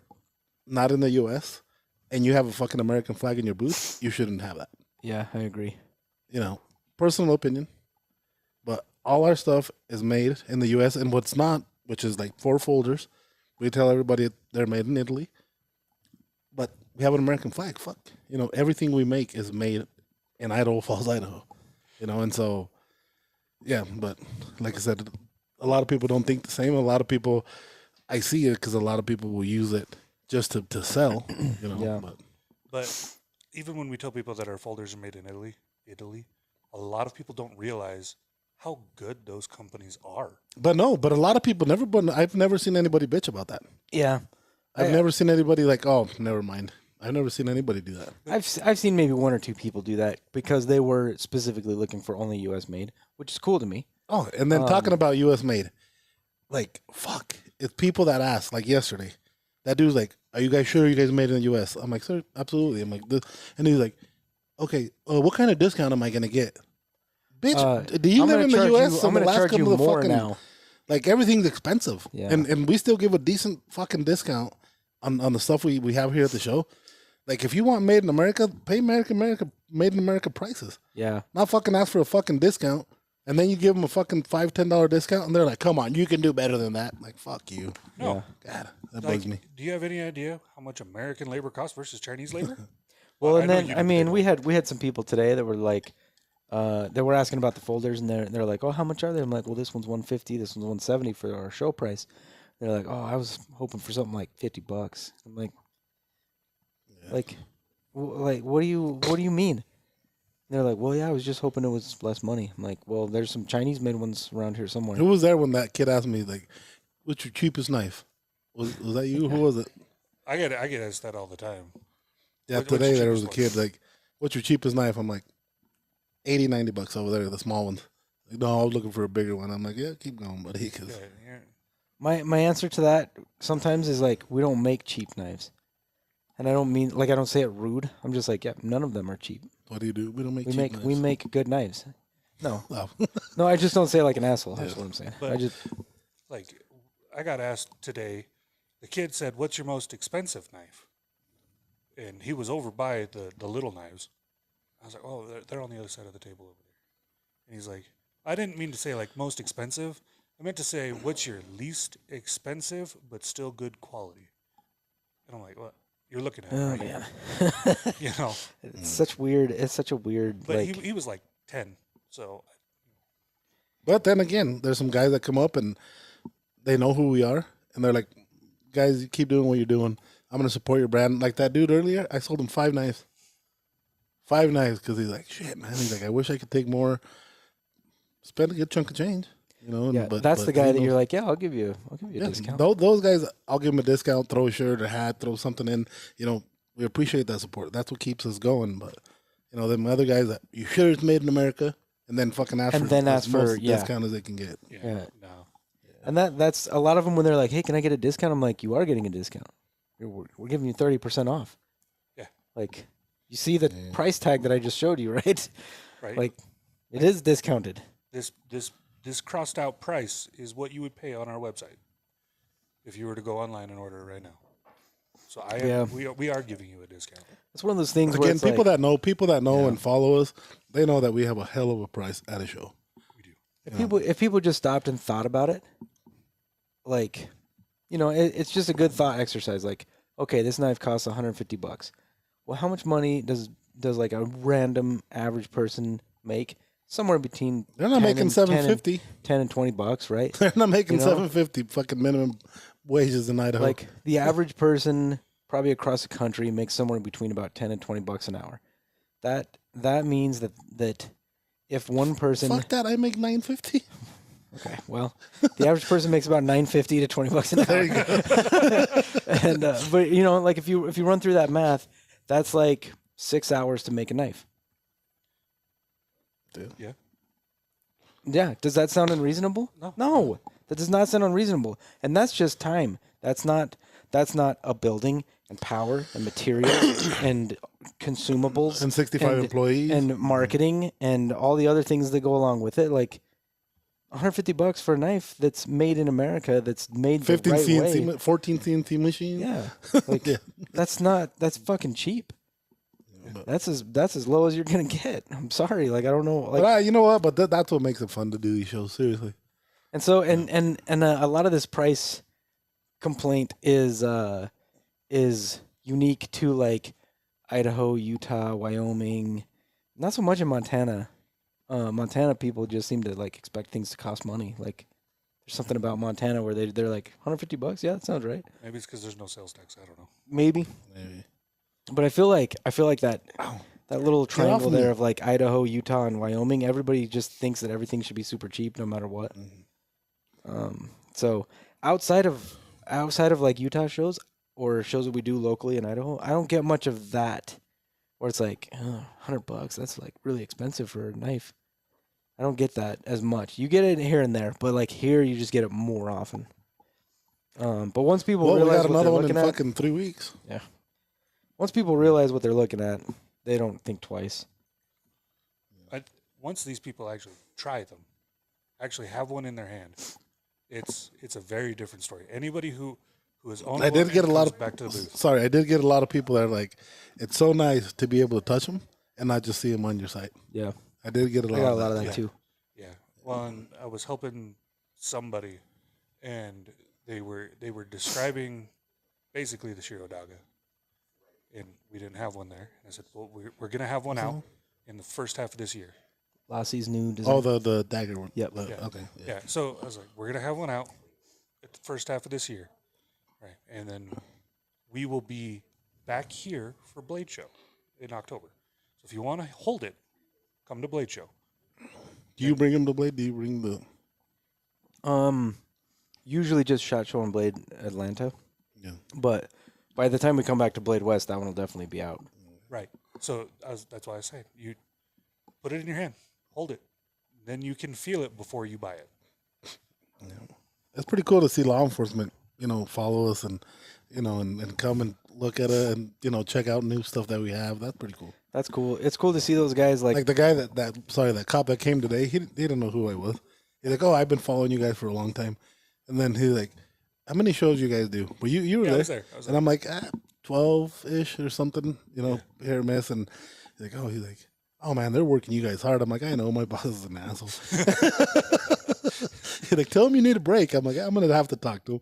B: not in the U.S. and you have a fucking American flag in your booth, you shouldn't have that.
A: Yeah, I agree.
B: Personal opinion. But all our stuff is made in the U.S. and what's not, which is like 4 folders. We tell everybody they're made in Italy, but we have an American flag. Fuck, everything we make is made in Idaho Falls, Idaho. And so, yeah. But like I said, a lot of people don't think the same. A lot of people, I see it because a lot of people will use it just to sell.
A: Yeah.
C: But even when we tell people that our folders are made in Italy, a lot of people don't realize how good those companies are.
B: But no, but a lot of people never. But I've never seen anybody bitch about that.
A: Yeah,
B: I've never seen anybody like, oh, never mind. I've never seen anybody do that.
A: I've seen maybe 1 or 2 people do that because they were specifically looking for only U.S. made, which is cool to me.
B: Oh, and then talking about U.S. made, like, fuck. It's people that ask, like yesterday. That dude's like, are you guys sure you guys made it in the U.S.? I'm like, sir, absolutely. I'm like, this. And he's like, okay, what kind of discount am I going to get? Bitch, do you
A: I'm
B: live in
A: gonna
B: the
A: charge
B: U.S.?
A: you-
B: So
A: I'm
B: the
A: gonna
B: last
A: charge you
B: couple of
A: more
B: fucking,
A: now.
B: like, everything's expensive.
A: Yeah.
B: And we still give a decent fucking discount on the stuff we have here at the show. Like, if you want made in America, pay America made in America prices.
A: Yeah,
B: Not fucking ask for a fucking discount. And then you give them a fucking $5-10 discount, and they're like, "Come on, you can do better than that." Like, fuck you.
C: No.
B: God, that
C: Like,
B: bugs me.
C: do you have any idea how much American labor costs versus Chinese labor?
A: Well,
C: I
A: and
C: know
A: then
C: you
A: I
C: did
A: mean,
C: the
A: we had some people today that were like, they were asking about the folders, and they're like, oh, how much are they? I'm like, well, this one's $150, this one's $170 for our show price. They're like, oh, I was hoping for something like $50. I'm like, like what do you mean? They're like, well, yeah, I was just hoping it was less money. I'm like, well, there's some Chinese made ones around here somewhere.
B: Who was there when that kid asked me, like, "What's your cheapest knife?" Was that you? Who was it?
C: I get asked that all the time.
B: Yeah,
C: What's your
B: today there was a
C: cheapest
B: kid like, "What's your cheapest knife?" I'm like, $80-90 over there, the small ones. Like, no, I was looking for a bigger one. I'm like, yeah, keep going, buddy. 'Cause
C: Yeah.
A: My answer to that sometimes is like, we don't make cheap knives, and I don't mean like I don't say it rude. I'm just like, yeah, none of them are cheap.
B: what do you do? We don't make
A: We
B: cheap
A: make
B: knives.
A: we make good knives. No,
B: Oh.
A: no, I just don't say it like an asshole. That's what I'm saying.
C: But-
A: I just
C: Like, I got asked today, the kid said, what's your most expensive knife? And he was over by the little knives. I was like, oh, they're on the other side of the table over there. And he's like, I didn't mean to say, like, most expensive. I meant to say, what's your least expensive but still good quality? And I'm like, what? You're looking at it,
A: oh
C: right?
A: man,
C: You know?
A: it's such weird. It's such a weird
C: But
A: like.
C: he was like 10. So,
B: But then again, there's some guys that come up and they know who we are, and they're like, "Guys, you keep doing what you're doing. I'm gonna support your brand." Like that dude earlier, I sold him 5 knives. 5 knives because he's like, "Shit, man." He's like, "I wish I could take more. Spend a good chunk of change." You know,
A: Yeah,
B: but
A: that's
B: but
A: the guy
B: he
A: that
B: knows-
A: you're like, yeah, I'll give you a
B: Yeah,
A: discount.
B: those guys, I'll give them a discount, throw a shirt or hat, throw something in. You know, we appreciate that support. That's what keeps us going. But you know, them other guys that you sure it's made in America, and then fucking ask
A: And
B: for
A: then
B: as
A: ask for-
B: most
A: yeah.
B: discount as they can get.
A: Yeah.
C: no.
A: And that's a lot of them when they're like, hey, can I get a discount? I'm like, you are getting a discount. We're giving you 30% off.
C: Yeah.
A: Like, you see the price tag that I just showed you, right?
C: Right?
A: Like, it is discounted.
C: This crossed out price is what you would pay on our website if you were to go online and order it right now. So
A: Yeah.
C: we are giving you a discount.
A: It's one of those things where
B: Again,
A: it's
B: people
A: like,
B: that know and follow us, they know that we have a hell of a price at a show.
C: We do.
A: if people just stopped and thought about it, like, you know, it's just a good thought exercise. Like, okay, this knife costs $150. Well, how much money does like a random average person make? Somewhere between
B: They're not
A: 10
B: making
A: and-
B: $750.
A: 10 and $20, right?
B: They're not making
A: You know?
B: $750 fucking minimum wages in Idaho.
A: Like the average person probably across the country makes somewhere between about 10 and $20 an hour. That means that if one person
B: fuck that, I make $950.
A: okay, well, the average person makes about $9.50 to $20 an hour.
B: There you go.
A: And but you know, like if you run through that math, that's like 6 hours to make a knife.
C: Yeah.
A: Yeah, does that sound unreasonable? No, that does not sound unreasonable. And that's just time. That's not a building and power and materials and consumables
B: And 65 employees.
A: and marketing and all the other things that go along with it. Like $150 for a knife that's made in America, that's made the
B: 15
A: right
B: CNC,
A: way.
B: 14 CNC machine.
A: Yeah, like
B: Yeah.
A: that's fucking cheap. That's as low as you're gonna get. I'm sorry, like I don't know, like.
B: But you know what? But that's what makes it fun to do these shows. Seriously.
A: And so, and a lot of this price complaint is unique to like Idaho, Utah, Wyoming, not so much in Montana. Montana people just seem to like expect things to cost money. Like there's something about Montana where they're like $150. Yeah, that sounds right.
C: Maybe it's because there's no sales tax. I don't know.
A: Maybe,
B: Maybe.
A: but I feel like that that little triangle
B: off
A: there
B: me.
A: of like Idaho, Utah, and Wyoming. Everybody just thinks that everything should be super cheap no matter what. So outside of like Utah shows or shows that we do locally in Idaho, I don't get much of that. Where it's like $100. That's like really expensive for a knife. I don't get that as much. You get it here and there, but like here, you just get it more often. But once people
B: Well, we
A: realize
B: got
A: what they're
B: another one in
A: looking at,
B: fucking 3 weeks.
A: once people realize what they're looking at, they don't think twice.
C: Once these people actually try them, actually have one in their hand, it's a very different story. Anybody who has owned
B: I
C: one
B: did get
C: and
B: a lot
C: comes
B: of
C: back to the booth.
B: Sorry, I did get a lot of people that are like, it's so nice to be able to touch them and not just see them on your site.
A: Yeah,
B: I did get a lot.
A: I got a
B: of
A: lot
B: that.
A: of that
C: Yeah.
A: too.
C: Yeah. Well, and I was helping somebody, and they were describing basically the Shirodaga, and we didn't have one there. And I said, well, we're gonna have one out in the first half of this year.
A: Lassie's new design.
B: Oh, the dagger one.
A: Yep.
C: Yeah.
B: Okay.
C: Yeah. So I was like, we're gonna have one out at the first half of this year, right? And then we will be back here for Blade Show in October. So if you want to hold it, come to Blade Show.
B: Do you bring them to Blade? Do you bring the?
A: Usually just Shot Show and Blade Atlanta,
B: Yeah.
A: but by the time we come back to Blade West, that one will definitely be out.
C: Right. So that's why I say you put it in your hand, hold it, then you can feel it before you buy it.
B: It's pretty cool to see law enforcement, follow us and, and come and look at it and check out new stuff that we have. That's pretty cool.
A: That's cool. It's cool to see those guys
B: Like the guy that cop that came today, he didn't know who I was. He's like, oh, I've been following you guys for a long time. And then he's like, how many shows you guys do? Well, you were
C: Yeah, I
B: there.
C: was there. I was
B: And
C: there.
B: I'm like, 12-ish or something, here or miss. And he's like, oh, man, they're working you guys hard. I'm like, I know, my boss is an asshole. He's like, tell him you need a break. I'm like, I'm going to have to talk to him.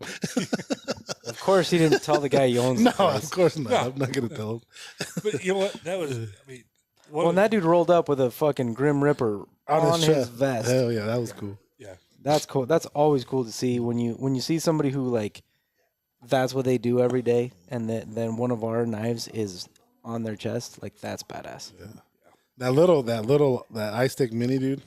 A: Of course, he didn't tell the guy he owns
B: No,
A: the place.
B: of course not.
C: No.
B: I'm not going to tell him.
C: But you know what? That was. I mean,
A: Well, and that dude rolled up with a fucking Grim Reaper on his
B: chest.
A: vest.
B: Hell yeah, that was cool.
C: yeah.
A: That's cool. That's always cool to see when you see somebody who like that's what they do every day, and then one of our knives is on their chest. Like that's badass.
B: That eye stick mini dude,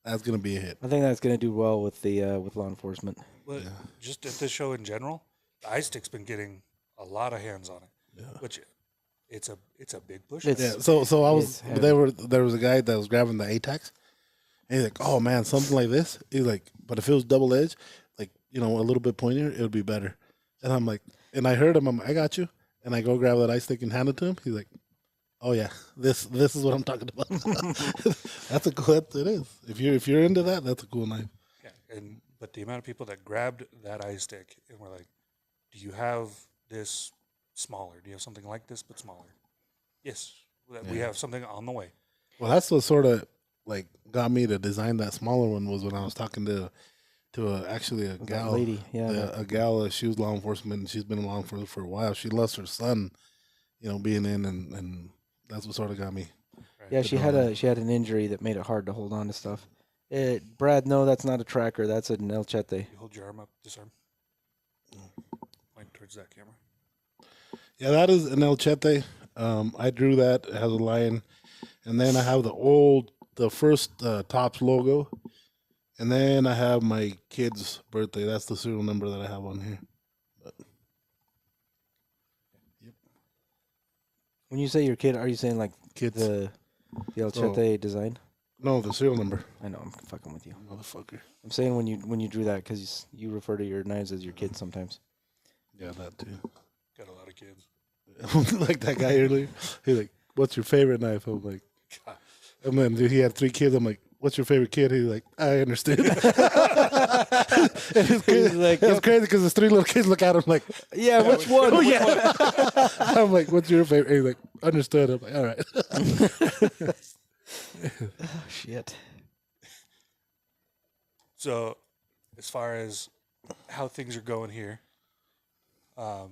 B: that's gonna be a hit.
A: I think that's gonna do well with the with law enforcement.
C: Well, just at this show in general, the iStick's been getting a lot of hands on it, which it's a big push.
A: It's-
B: Yeah. So I was
A: It's
B: there was a guy that was grabbing the ATAX, and he's like, oh man, something like this. He's like, but if it was double edged, like a little bit pointier, it would be better. And I'm like, and I heard him. I'm like, I got you. And I go grab that eye stick and hand it to him. He's like, oh yeah, this is what I'm talking about. That's a cool. It is. If you're into that, that's a cool knife.
C: Yeah, but the amount of people that grabbed that iStick and were like, "Do you have this smaller? Do you have something like this but smaller?" Yes, we have something on the way.
B: Well, that's what sort of like got me to design that smaller one was when I was talking to actually a gal,
A: lady, yeah.
B: a gal. She was law enforcement, and she's been in law enforcement for a while. She lost her son, being in, and that's what sort of got me.
A: Yeah, she had an injury that made it hard to hold on to stuff. Brad, no, that's not a tracker. That's an El Chete.
C: You hold your arm up, this arm, point towards that camera.
B: Yeah, that is an El Chete. I drew that. It has a lion, and then I have the first Tops logo, and then I have my kid's birthday. That's the serial number that I have on here.
A: When you say your kid, are you saying like
B: Kids.
A: the El Chete design?
B: No, the serial number.
A: I know, I'm fucking with you.
B: Motherfucker.
A: I'm saying when you drew that because you refer to your knives as your kids sometimes.
B: Yeah, that too.
C: Got a lot of kids.
B: Like that guy earlier. He's like, what's your favorite knife? I'm like,
C: God.
B: and then he had 3 kids. I'm like, what's your favorite kid? He's like, I understood. And it's crazy,
A: like,
B: it's crazy because his 3 little kids look at him like,
A: Yeah, which one?
B: oh yeah. I'm like, what's your favorite? He's like, understood. I'm like, all right.
A: Oh, shit.
C: So, as far as how things are going here, do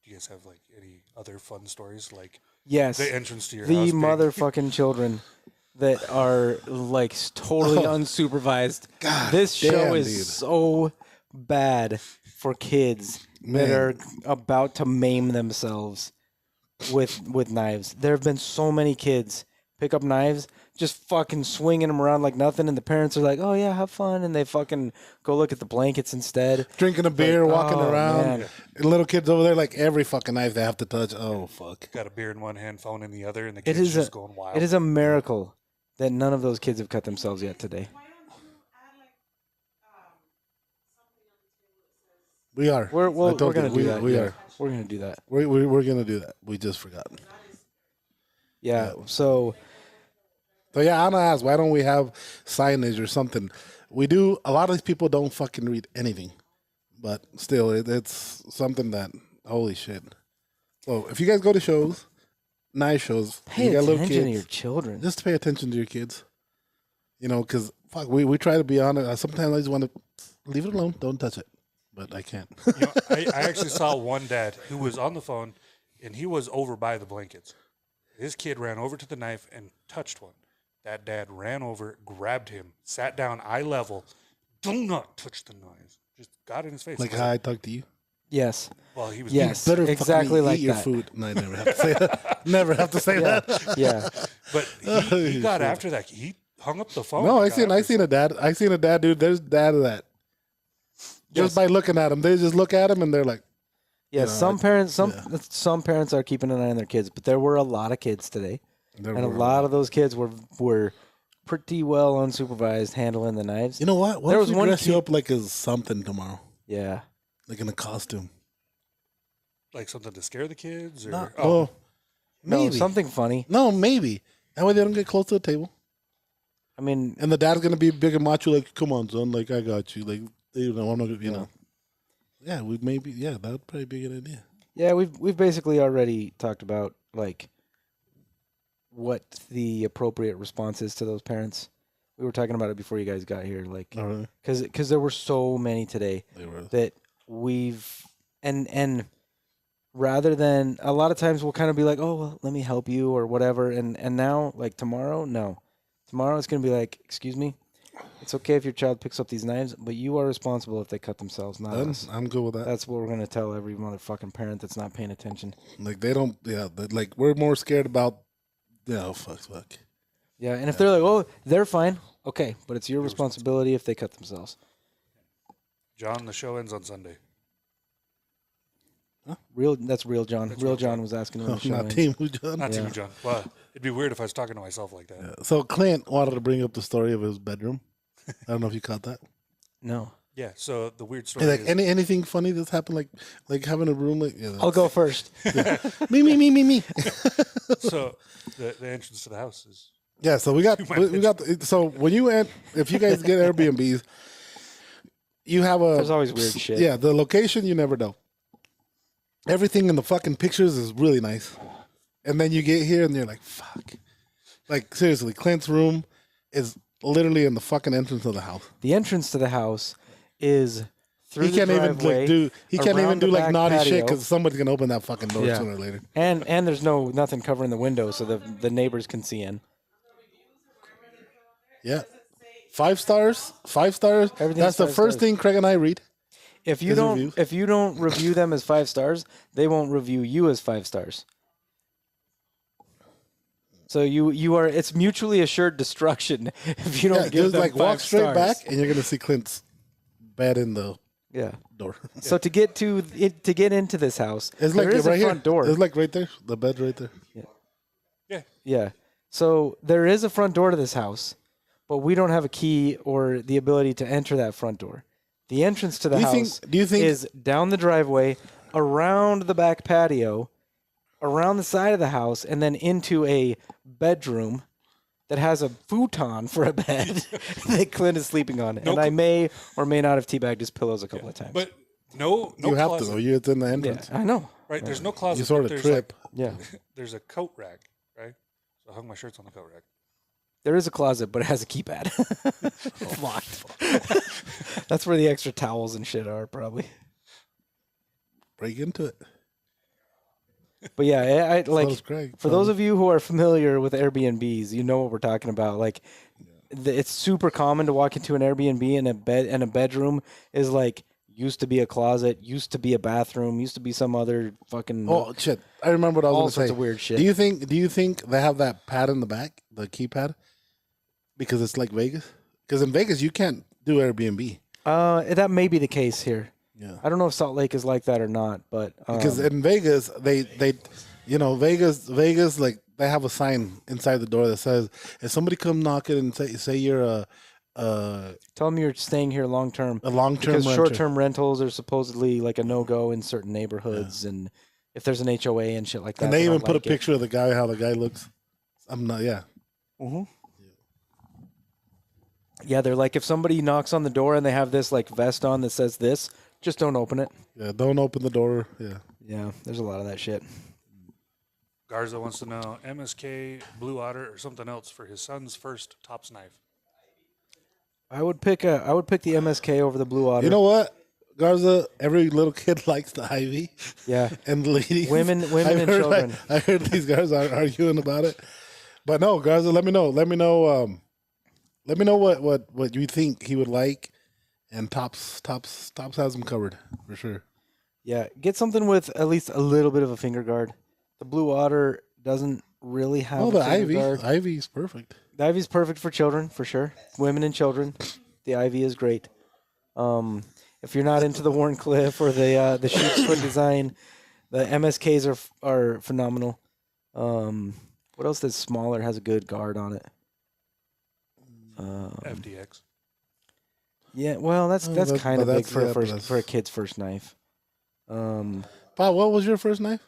C: you guys have like any other fun stories, like
A: Yes.
C: the entrance to your
A: The
C: house? being-
A: motherfucking children that are like totally unsupervised. This show
B: damn,
A: is
B: dude.
A: so bad for kids that
B: Man.
A: are about to maim themselves. with knives. There have been so many kids pick up knives, just fucking swinging them around like nothing, and the parents are like, "Oh yeah, have fun," and they fucking go look at the blankets instead.
B: Drinking a beer, walking
A: oh,
B: around.
A: man.
B: And little kids over there, like every fucking knife they have to touch. Oh, fuck.
C: Got a beer in one hand, phone in the other, and the
A: It
C: kids
A: is
C: just going wild.
A: it is a miracle that none of those kids have cut themselves yet today.
B: We are.
A: We're
B: I told
A: gonna
B: you,
A: do that.
B: We
A: yeah.
B: are.
A: We're gonna do that.
B: We're going to do that. We just forgot.
A: Yeah. So
B: So, yeah, Anna asked, why don't we have signage or something? We do. A lot of these people don't fucking read anything. But still, it's something that, holy shit. So, if you guys go to shows, nice shows,
A: pay
B: you got little
A: attention to
B: kids,
A: your children.
B: just pay attention to your kids. You know, because, fuck, we try to be on it. Sometimes I just want to leave it alone. Don't touch it. But I can't.
C: I actually saw one dad who was on the phone, and he was over by the blankets. His kid ran over to the knife and touched one. That dad ran over, grabbed him, sat down eye level. Do not touch the knife. Just got in his face.
B: Like
C: I was
B: how I talk to you.
A: Yes.
C: well, he was
A: Yes.
B: Better
A: exactly
B: fucking
A: like
B: eat your
A: that.
B: food. No, I never have to say that. Never have to say
A: Yeah.
B: that.
A: Yeah.
C: But he got after that. He hung up the phone.
B: No, I
C: got
B: seen
C: after
B: a dad. I seen a dad, dude. There's dad of that. Just
A: Yes.
B: by looking at him, they just look at him and they're like,
A: Yeah.
B: You know,
A: Some parents, some parents are keeping an eye on their kids, but there were a lot of kids today,
B: there
A: and a
B: were-
A: lot of those kids were pretty well unsupervised handling the knives.
B: You know what? What
A: There
B: if
A: was
B: we
A: one
B: dress you
A: kid-
B: up like as something tomorrow,
A: Yeah.
B: like in a costume?
C: like something to scare the kids, or
B: No,
C: oh,
B: well, maybe
A: No, something funny.
B: No, maybe that way they don't get close to the table.
A: I mean,
B: And the dad's gonna be big and macho, like, "Come on, son, like I got you." Like, you know, I'm not, you know. Yeah, we maybe. Yeah, that would probably be a good idea.
A: yeah, we've basically already talked about like what the appropriate response is to those parents. We were talking about it before you guys got here, like
B: All right,
A: because there were so many today
B: they were.
A: that we've and rather than a lot of times we'll kind of be like, oh well, let me help you or whatever, and now like tomorrow it's gonna be like, excuse me, it's okay if your child picks up these knives, but you are responsible if they cut themselves, not us.
B: I'm good with that.
A: That's what we're gonna tell every motherfucking parent that's not paying attention.
B: Like they don't. Yeah, like we're more scared about. Yeah, fuck.
A: Yeah, and if they're like, oh, they're fine, okay, but it's your responsibility if they cut themselves.
C: John, the show ends on Sunday.
A: That's real John. Real John was asking when the show
B: Not
A: ends.
B: Team Who John.
C: Not
A: Yeah.
C: Timmy John. Well, it'd be weird if I was talking to myself like that.
B: Yeah. So Clint wanted to bring up the story of his bedroom. I don't know if you caught that.
A: No.
C: Yeah. So the weird story
B: Like
C: is
B: anything funny that's happened, like having a room, like
A: I'll go first.
B: me.
C: so the entrance to the house is
B: Yeah, so we got. So when you if you guys get Airbnbs, you have a.
A: There's always weird shit.
B: Yeah, the location you never know. Everything in the fucking pictures is really nice, and then you get here and you're like, fuck. Like seriously, Clint's room is literally in the fucking entrance of the house.
A: The entrance to the house is through
B: He
A: the
B: can't even
A: driveway,
B: like do. He can't
A: around
B: even
A: the
B: do like
A: back
B: naughty shit
A: patio.
B: because somebody's gonna open that fucking door
A: Yeah.
B: sooner or later.
A: and there's nothing covering the window so the neighbors can see in.
B: Yeah, 5 stars. 5 stars.
A: Everything's
B: That's the
A: 5
B: first
A: stars.
B: thing Craig and I read.
A: If you
B: His
A: don't
B: reviews.
A: if you don't review them as 5 stars, they won't review you as 5 stars. So you are it's mutually assured destruction if you don't
B: Yeah,
A: give
B: just
A: them
B: like
A: 5
B: walk straight
A: stars.
B: back and you're gonna see Clint's bed in the
A: Yeah.
B: door.
A: So to get into this house,
B: It's like
A: there is
B: right
A: a
B: here.
A: front door.
B: It's like right there. The bed's right there.
C: yeah.
A: Yeah. So there is a front door to this house, but we don't have a key or the ability to enter that front door. The entrance to the house
B: do you think
A: is down the driveway, around the back patio, around the side of the house, and then into a bedroom that has a futon for a bed that Clint is sleeping on.
C: No
A: and I may or may not have teabbagged his pillows a couple of times.
C: But no
B: you have
C: closet.
B: to though? It's in the
A: yeah,
B: entrance.
A: I know.
C: Right. There's no closet.
B: You sort
C: but
B: of
C: there's
B: trip.
A: Yeah.
C: There's a coat rack. Right. So I hung my shirts on the coat rack.
A: There is a closet, but it has a keypad. It's locked. That's where the extra towels and shit are, probably.
B: Break into it.
A: But yeah, I
B: So
A: like
B: does Craig.
A: for those of you who are familiar with Airbnbs, you know what we're talking about. Like, it's super common to walk into an Airbnb and a bedroom is like used to be a closet, used to be a bathroom, used to be some other fucking
B: Oh shit! I remember what I was
A: all
B: going to
A: sorts
B: say.
A: of weird shit.
B: Do you think they have that pad in the back, the keypad, because it's like Vegas? Because in Vegas you can't do Airbnb.
A: That may be the case here.
B: Yeah.
A: I don't know if Salt Lake is like that or not, but
B: Because in Vegas they Vegas like they have a sign inside the door that says if somebody come knocking and say you're
A: tell them you're staying here long term.
B: a long term
A: Because
B: renter.
A: short-term rentals are supposedly like a no-go in certain neighborhoods, and if there's an HOA and shit like that,
B: and they
A: don't
B: even put
A: like
B: a picture of the guy, how the guy looks. I'm not, yeah.
A: Yeah, they're like if somebody knocks on the door and they have this like vest on that says this, just don't open it.
B: Yeah, don't open the door. Yeah.
A: Yeah, there's a lot of that shit.
C: Garza wants to know MSK, Blue Otter, or something else for his son's first tops knife.
A: I would pick the MSK over the Blue Otter.
B: You know what, Garza? Every little kid likes the Ivy.
A: Yeah,
B: And ladies,
A: women and
B: heard,
A: children.
B: I heard these guys are arguing about it, but no, Garza. Let me know. Let me know what you think he would like, and Tops has him covered for sure.
A: Yeah, get something with at least a little bit of a finger guard. The Blue Otter doesn't really have
B: Oh,
A: a
B: the
A: finger
B: Ivy.
A: guard.
B: Ivy's perfect.
A: The Ivy's perfect for children, for sure. Women and children. The Ivy is great. If you're not into the Warncliffe or the sheep's foot design, the MSKs are phenomenal. What else that's smaller has a good guard on it?
C: FDX.
A: Yeah, well, that's
B: Oh,
A: kind of
B: but
A: big
B: that's-
A: for
B: yeah,
A: a
B: but
A: for a kid's first knife.
B: Bob, what was your first knife?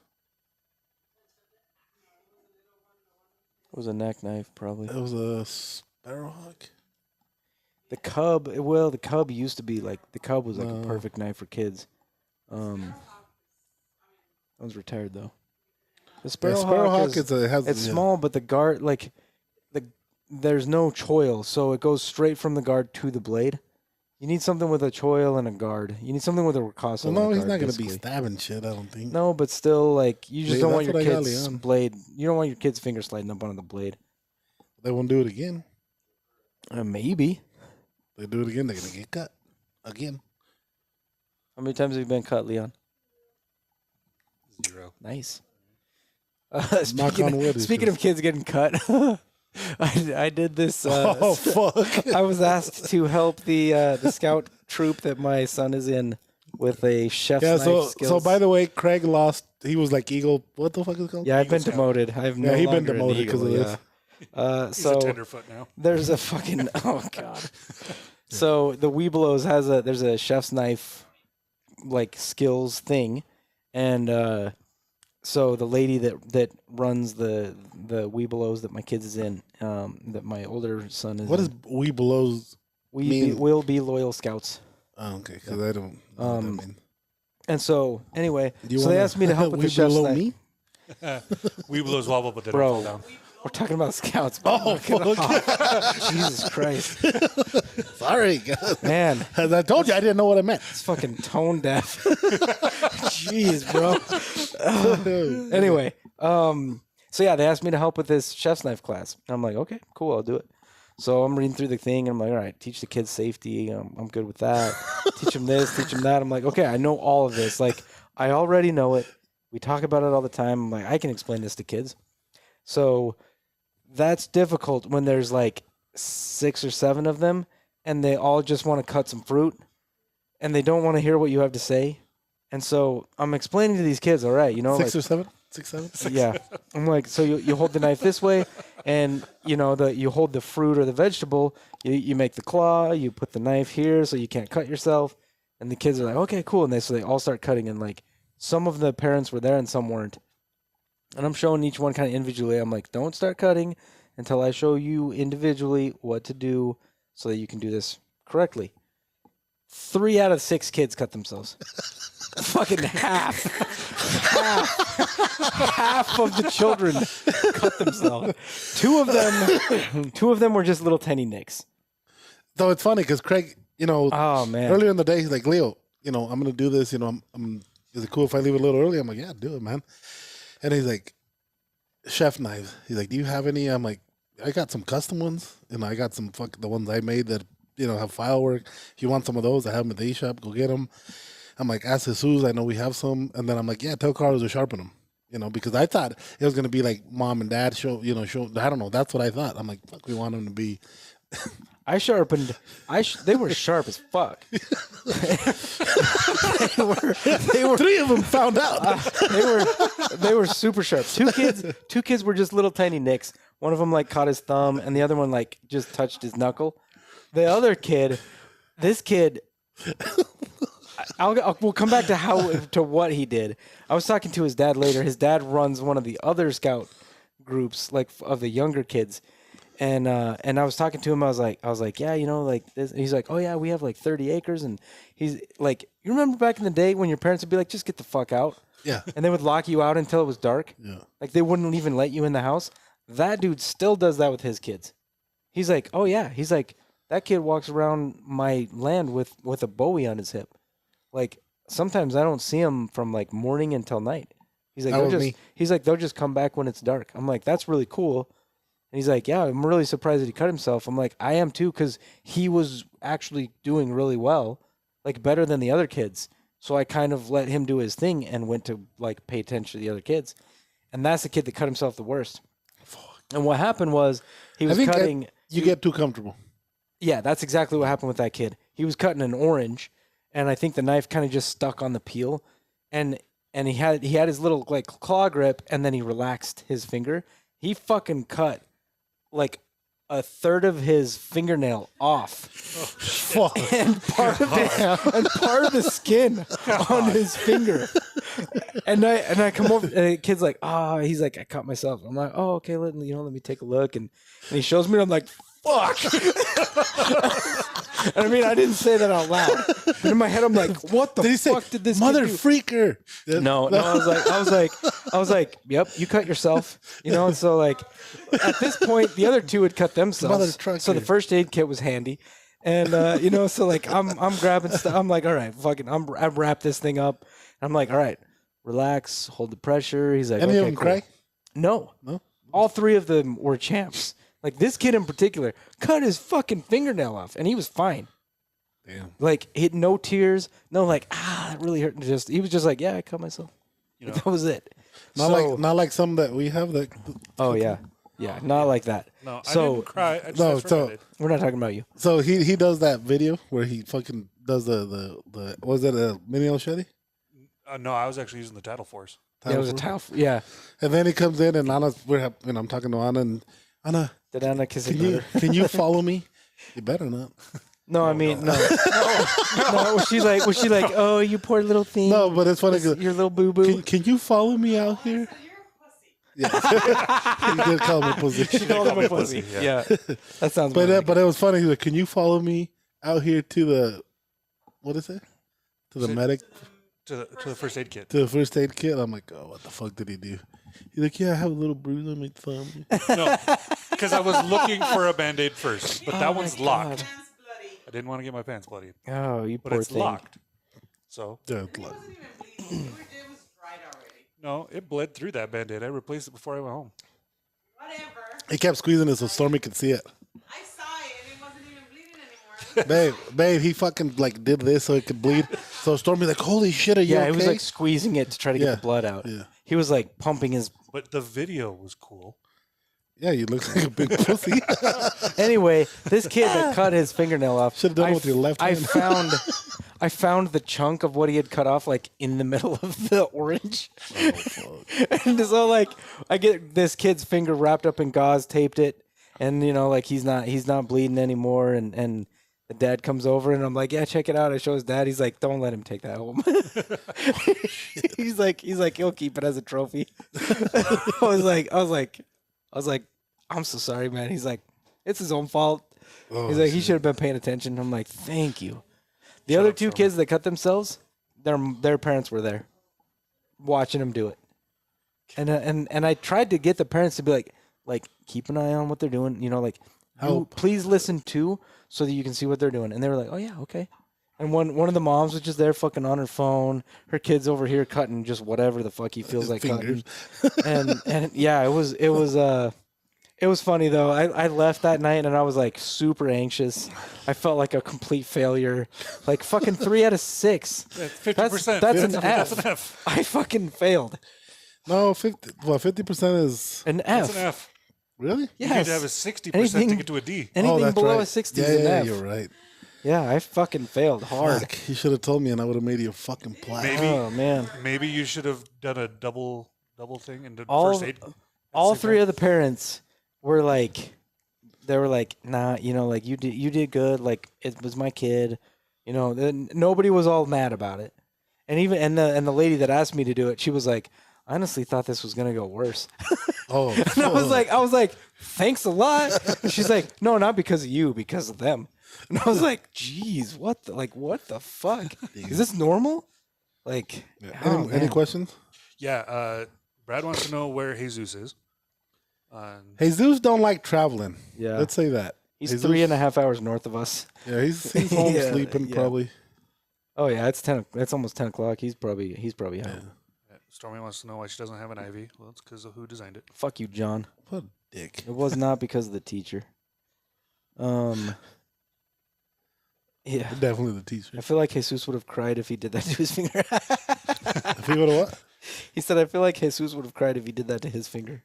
A: It was a neck knife, probably.
B: It was a Sparrowhawk.
A: The Cub, the Cub used to be like, the Cub was like a
B: No.
A: perfect knife for kids. That one's retired though. The
B: Sparrowhawk
A: is
B: has
A: it's small, but the guard, like, there's no choil, so it goes straight from the guard to the blade. You need something with a choil and a guard. You need something with a ricasso.
B: Well, no,
A: and a
B: he's
A: guard,
B: not going to be
A: basically.
B: stabbing shit. I don't think.
A: No, but still, like, you just
B: Yeah,
A: don't want
B: that's
A: your
B: what I got,
A: kid's
B: Leon.
A: blade. You don't want your kid's finger sliding up onto the blade.
B: They won't do it again.
A: Maybe.
B: They do it again, they're going to get cut again.
A: How many times have you been cut, Leon?
C: 0.
A: Nice.
B: Knock on wood.
A: Speaking of kids getting cut, I did this.
B: Oh fuck!
A: I was asked to help the scout troop that my son is in with a chef's
B: Yeah.
A: knife
B: So
A: skills.
B: by the way, Craig lost. He was like Eagle. What the fuck is it called?
A: yeah, I've been
C: Scout.
A: demoted. I've
B: Yeah,
A: no
B: he been
A: longer an
B: demoted 'cause
A: eagle,
B: of this.
A: yeah.
C: He's
A: So
C: a tenderfoot now.
A: there's a fucking oh god. So the Webelos there's a chef's knife like skills thing, and so the lady that runs the Webelos that my kids is in, that my older son is.
B: What
A: in,
B: is we below's? mean?
A: will be loyal scouts.
B: Oh, okay, because I don't. Know what that means.
A: And so anyway,
B: Do you
A: so they
B: wanna-
A: asked me to help with
B: we
A: the chef's
B: below
A: knife.
B: me?
C: Weeblos wobble, but they
A: Bro.
C: don't fall down.
A: We're talking about scouts.
B: Oh,
A: Knock it off. Jesus Christ,
B: Sorry, guys.
A: man.
B: As I told you, I didn't know what I meant.
A: It's fucking tone deaf. Jeez, bro. Anyway, so yeah, they asked me to help with this chef's knife class. And I'm like, okay, cool, I'll do it. So I'm reading through the thing, and I'm like, all right, teach the kids safety. I'm good with that. Teach them this, teach them that. I'm like, okay, I know all of this. Like, I already know it. We talk about it all the time. I'm like, I can explain this to kids. So that's difficult when there's like 6 or 7 of them, and they all just want to cut some fruit, and they don't want to hear what you have to say. And so I'm explaining to these kids, all right, you know,
B: 6
A: like,
B: or 7? 6, 7?
A: yeah. I'm like, so you hold the knife this way, and you know you hold the fruit or the vegetable. You make the claw. You put the knife here so you can't cut yourself. And the kids are like, okay, cool. And they all start cutting. And like some of the parents were there and some weren't. And I'm showing each one kind of individually. I'm like, don't start cutting until I show you individually what to do so that you can do this correctly. 3 out of 6 kids cut themselves. Fucking half of the children cut themselves. 2 of them were just little tiny nicks.
B: So it's funny because Craig, you know,
A: Oh man.
B: earlier in the day, he's like, Leo, you know, I'm going to do this. You know, is it cool if I leave a little early? I'm like, yeah, do it, man. And he's like, chef knives. He's like, do you have any? I'm like, I got some custom ones. And I got some the ones I made that, have firework. If you want some of those, I have them at the A shop. Go get them. I'm like, ask Jesus. I know we have some. And then I'm like, yeah, tell Carlos to sharpen them. Because I thought it was gonna be like mom and dad show. I don't know. That's what I thought. I'm like, fuck, we want them to be.
A: I sharpened. They were sharp as fuck. they were
B: 3 of them found out.
A: they were super sharp. Two kids were just little tiny nicks. One of them like caught his thumb, and the other one like just touched his knuckle. The other kid, this kid, we'll come back to what he did. I was talking to his dad later. His dad runs one of the other scout groups, like of the younger kids. And I was talking to him. I was like, yeah, like this. And he's like, oh yeah, we have like 30 acres. And he's like, you remember back in the day when your parents would be like, just get the fuck out.
B: Yeah.
A: And they would lock you out until it was dark.
B: Yeah.
A: Like they wouldn't even let you in the house. That dude still does that with his kids. He's like, oh yeah. He's like, that kid walks around my land with a Bowie on his hip. Like sometimes I don't see him from like morning until night. He's like, they'll just come back when it's dark. I'm like, that's really cool. And he's like, yeah, I'm really surprised that he cut himself. I'm like, I am too, because he was actually doing really well, like better than the other kids. So I kind of let him do his thing and went to like pay attention to the other kids. And that's the kid that cut himself the worst. And what happened was he was cutting.
B: You get too comfortable.
A: Yeah, that's exactly what happened with that kid. He was cutting an orange, and I think the knife kind of just stuck on the peel, and he had his little like claw grip, and then he relaxed his finger. He fucking cut like a third of his fingernail off,
B: Fuck.
A: and part of the skin on his finger. And I come over, and the kid's like, he's like, I cut myself. I'm like, oh, okay, let me take a look, and he shows me, and I'm like, fuck. And I mean, I didn't say that out loud, but in my head, I'm like, what the fuck did this
B: mother
A: kid do?
B: freaker?
A: No, I was like, yep, you cut yourself, and so like, at this point, the other two had cut themselves. So the first aid kit was handy, and so like, I'm grabbing stuff. I'm like, all right, fucking, I wrap this thing up. I'm like, all right, relax, hold the pressure. He's like,
B: any
A: okay,
B: of them
A: cool.
B: cry?
A: No, all 3 of them were champs. Like this kid in particular cut his fucking fingernail off, and he was fine.
B: Damn.
A: Like he had no tears, no like that really hurt. He was just like, yeah, I cut myself. That was it.
B: Not like some that we have that.
A: Oh yeah, not like that.
C: No, I
A: So
C: didn't cry. I just
A: we're not talking about you.
B: So he does that video where he fucking does the was it a mini Oshedi?
C: no, I was actually using the Tattle Force.
A: Yeah, it was a towel. Yeah.
B: And then he comes in and I'm talking to Anna and Anna,
A: Did Anna kiss it better?
B: can you follow me? You better not.
A: No, I mean no. No, was she like, oh, you poor little thing?
B: No, but it's funny.
A: Your little boo boo.
B: Can you follow me out here?
D: You're a pussy.
B: Yeah, he did call me a pussy.
A: She called him a pussy. Yeah, that sounds.
B: But
A: like
B: but it was funny. He's like, "Can you follow me out here to the what is it? To the medic,
C: To the first aid kit.
B: to the first aid kit?" I'm like, "Oh, what the fuck did he do?" He's like, "Yeah, I have a little bruise on my thumb."
C: No, because I was looking for a Band-Aid first, but that
A: my
C: one's
A: God.
C: locked.
D: Hands bloody.
C: I didn't want to get my pants bloody,
A: Oh, you
C: but
A: poor
C: it's
A: thing.
C: locked. So
B: Yeah, it's like,
D: It wasn't even bleeding. It was dried already.
C: no, it bled through that Band-Aid. I replaced it before I went home.
D: Whatever.
B: he kept squeezing it so Stormy could see it.
D: I saw it and it wasn't even bleeding anymore.
B: Babe, he fucking like did this so it could bleed. So Stormy like, "Holy shit, are you
A: Yeah,
B: okay?"
A: he was like squeezing it to try to get
B: Yeah,
A: the blood out.
B: yeah.
A: He was like pumping his.
C: But the video was cool.
B: "Yeah, you look like a big pussy."
A: Anyway, this kid that cut his fingernail off.
B: Should've done it with your left
A: I
B: hand.
A: I found the chunk of what he had cut off like in the middle of the orange.
B: Oh, fuck.
A: And so like I get this kid's finger wrapped up in gauze, taped it, and like he's not bleeding anymore, and the dad comes over and I'm like, yeah, check it out. I show his dad. He's like, don't let him take that home. he's like he'll keep it as a trophy. I was like, I'm so sorry, man. He's like, it's his own fault.
B: Oh,
A: He's like, he should have been paying attention. I'm like, thank you. The other two kids that cut themselves, their parents were there, watching them do it. And I tried to get the parents to be like keep an eye on what they're doing. Like, please listen to so that you can see what they're doing. And they were like, oh yeah, okay. And one of the moms was just there fucking on her phone. Her kid's over here cutting just whatever the fuck he feels like
B: Fingers.
A: cutting. And yeah, it It was funny though. I left that night and I was like super anxious. I felt like a complete failure. Like fucking 3 out of 6.
C: 50%.
A: That's an
C: That's
A: F.
C: an F.
A: I fucking failed.
B: No, 50% is
A: An F.
C: That's an F.
B: really.
C: You need
A: Yes.
C: to have a 60%
A: Anything-
C: to get to a D.
A: Anything
B: that's
A: below
B: right.
A: a 60
B: yeah,
A: is an
B: yeah,
A: F.
B: you're right.
A: Yeah, I fucking failed hard.
B: Fuck, you should have told me, and I would have made you a fucking plaque.
C: Maybe
A: Oh man.
C: maybe you should have done a double thing and did
A: All
C: first
A: of-
C: aid. at the
A: All
C: same
A: 3
C: time.
A: of the parents were like, they were like, nah, like you did good. Like it was my kid. Then nobody was all mad about it. And even the lady that asked me to do it, she was like, I honestly thought this was gonna go worse.
B: Oh,
A: And I was like, thanks a lot. And she's like, no, not because of you, because of them. And I was like, geez, what the fuck? Is this normal? Like,
B: yeah.
A: oh,
B: Any
A: man.
B: questions?
C: Yeah, Brad wants to know where Jesus is.
B: Jesus don't like traveling.
A: Yeah.
B: Let's say that.
A: He's
B: Jesus-
A: 3.5 hours north of us.
B: Yeah, he's home
A: Yeah,
B: sleeping
A: yeah.
B: probably.
A: Oh yeah, it's 10. It's almost 10 o'clock. He's probably home.
C: Stormy wants to know why she doesn't have an Ivy. Well, it's because of who designed it.
A: Fuck you, John.
B: What a dick.
A: It was not because of the teacher. Yeah.
B: Definitely the teacher.
A: I feel like Jesus would have cried if he did that to his finger.
B: If he would have what?
A: He said, I feel like Jesus would have cried if he did that to his finger.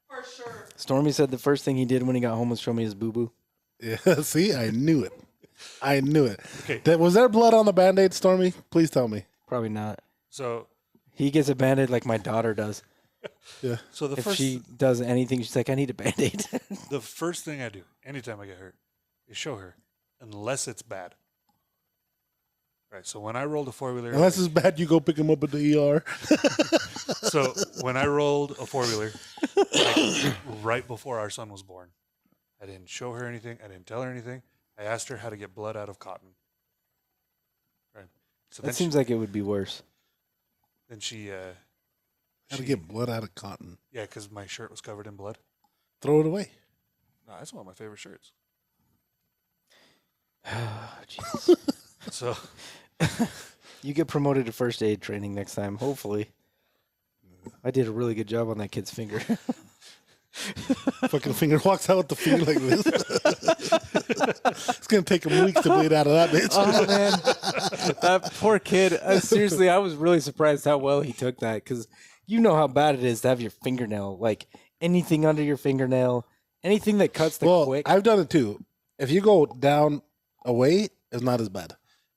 D: For sure.
A: Stormy said the first thing he did when he got home was show me his boo-boo.
B: Yeah, see, I knew it. I knew it.
C: Okay.
B: Was there blood on the Band-Aid, Stormy? Please tell me.
A: Probably not.
C: So,
A: He gets a Band-Aid like my daughter does.
B: Yeah.
C: so the
A: If
C: first
A: she does anything, she's like, I need a Band-Aid.
C: the first thing I do anytime I get hurt is show her, unless it's bad. Right. So when I rolled a 4-wheeler,
B: Unless it's bad, you go pick him up at the ER.
C: so when I rolled a 4-wheeler, like, right before our son was born, I didn't show her anything. I didn't tell her anything. I asked her how to get blood out of cotton. Right. So
A: That seems like it would be worse.
C: then she
B: How to get blood out of cotton.
C: yeah, because my shirt was covered in blood.
B: Throw it away.
C: No, that's one of my favorite shirts.
A: Jeez.
C: So
A: You get promoted to first aid training next time, hopefully. I did a really good job on that kid's finger.
B: Fucking finger walks out with the finger like this. It's going to take him weeks to bleed out of that bitch.
A: Oh man, that poor kid. Seriously, I was really surprised how well he took that because you know how bad it is to have your fingernail, like anything under your fingernail, anything that cuts the
B: Well,
A: quick.
B: I've done it too. If you go down away, it's not as bad.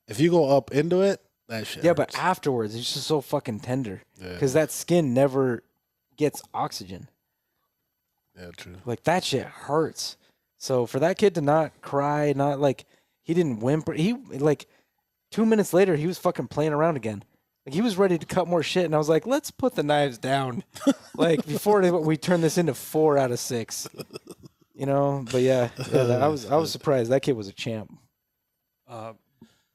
B: If you go up into it, that shit
A: Yeah,
B: hurts.
A: but afterwards, it's just so fucking tender
B: Yeah.
A: because that skin never gets oxygen.
B: Yeah, true.
A: Like that shit hurts. So for that kid to not cry, not like he didn't whimper, he like 2 minutes later he was fucking playing around again. Like he was ready to cut more shit, and I was like, let's put the knives down, like before we turn this into 4 out of 6. But yeah, I was surprised. That kid was a champ.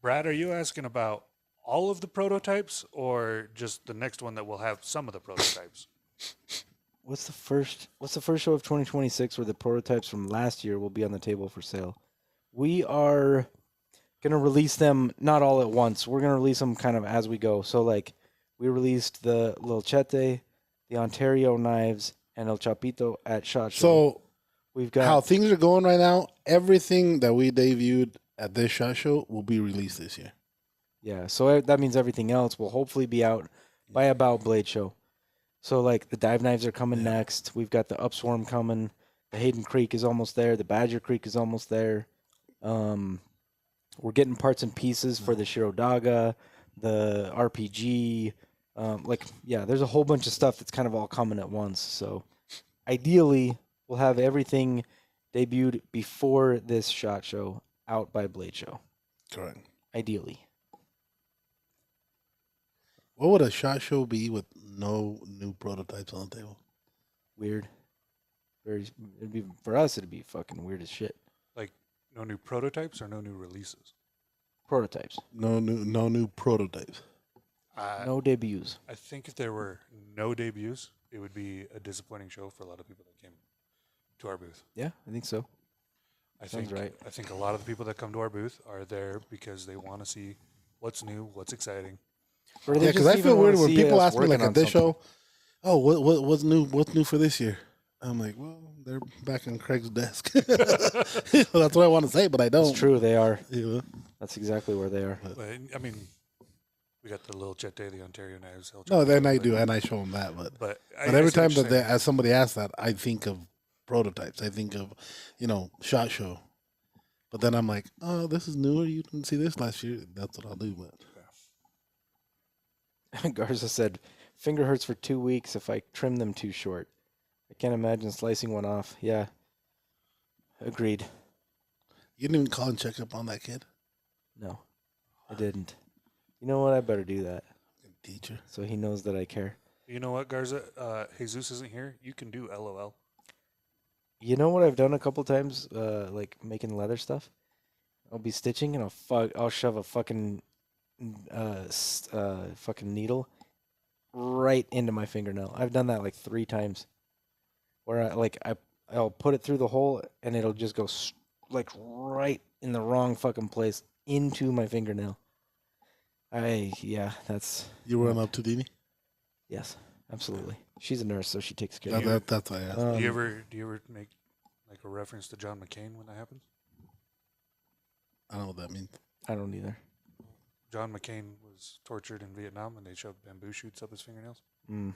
C: Brad, are you asking about all of the prototypes or just the next one that will have some of the prototypes?
A: What's the first show of 2026 where the prototypes from last year will be on the table for sale? We are gonna release them not all at once. We're gonna release them kind of as we go. So like we released the Lilchete, the Ontario knives, and El Chapito at SHOT Show.
B: So
A: We've got
B: how things are going right now, everything that we debuted at this SHOT Show will be released this year.
A: yeah. So that means everything else will hopefully be out by about Blade Show. So like the dive knives are coming next. We've got the Upswarm coming. The Hayden Creek is almost there. The Badger Creek is almost there. We're getting parts and pieces for the Shirodaga, the RPG. There's a whole bunch of stuff that's kind of all coming at once. So ideally, we'll have everything debuted before this SHOT Show out by Blade Show.
B: Correct.
A: Ideally.
B: What would a SHOT Show be with no new prototypes on the table?
A: Weird. For us, it'd be fucking weird as shit.
C: Like no new prototypes or no new releases?
A: Prototypes.
B: No new prototypes.
A: No debuts.
C: I think if there were no debuts, it would be a disappointing show for a lot of people that came to our booth.
A: Yeah, I think so. Sounds right.
C: I think a lot of the people that come to our booth are there because they want to see what's new, what's exciting.
A: Or they
B: Yeah, because
A: just
B: I
A: even
B: feel
A: wanna
B: weird when
A: see
B: people
A: us
B: ask me, like
A: working
B: at
A: on
B: this
A: something.
B: show, oh, what's new? What's new for this year? I'm like, well, they're back on Craig's desk. That's what I want to say, but I don't.
A: It's true. They are.
B: You know?
A: That's exactly where they are.
C: But, I mean, we got the little Jet Daily Ontario knives.
B: No, then I do, and I show them that. But
C: I
B: every
C: see what
B: time
C: you're
B: that
C: saying.
B: as somebody asks that, I think of prototypes. I think of, SHOT Show. But then I'm like, oh, this is newer. You didn't see this last year. That's what I'll do. But
A: Garza said, "Finger hurts for 2 weeks if I trim them too short. I can't imagine slicing one off." Yeah, agreed.
B: you didn't even call and check up on that kid,
A: No, I didn't. You know what? I better do that
B: teacher.
A: so he knows that I care.
C: You know what, Garza? Jesus isn't here. You can do LOL.
A: You know what I've done a couple times, like making leather stuff. I'll be stitching and I'll shove a fucking fucking needle right into my fingernail. I've done that like 3 times, where I'll put it through the hole and it'll just go like right in the wrong fucking place into my fingernail. That's
B: You run up to Dini?
A: yes, absolutely. She's a nurse, so she takes care of
B: That's why I asked.
C: Do you ever make like a reference to John McCain when that happens?
B: I don't know what that means.
A: I don't either.
C: John McCain was tortured in Vietnam, and they shoved bamboo shoots up his fingernails.
A: Mm.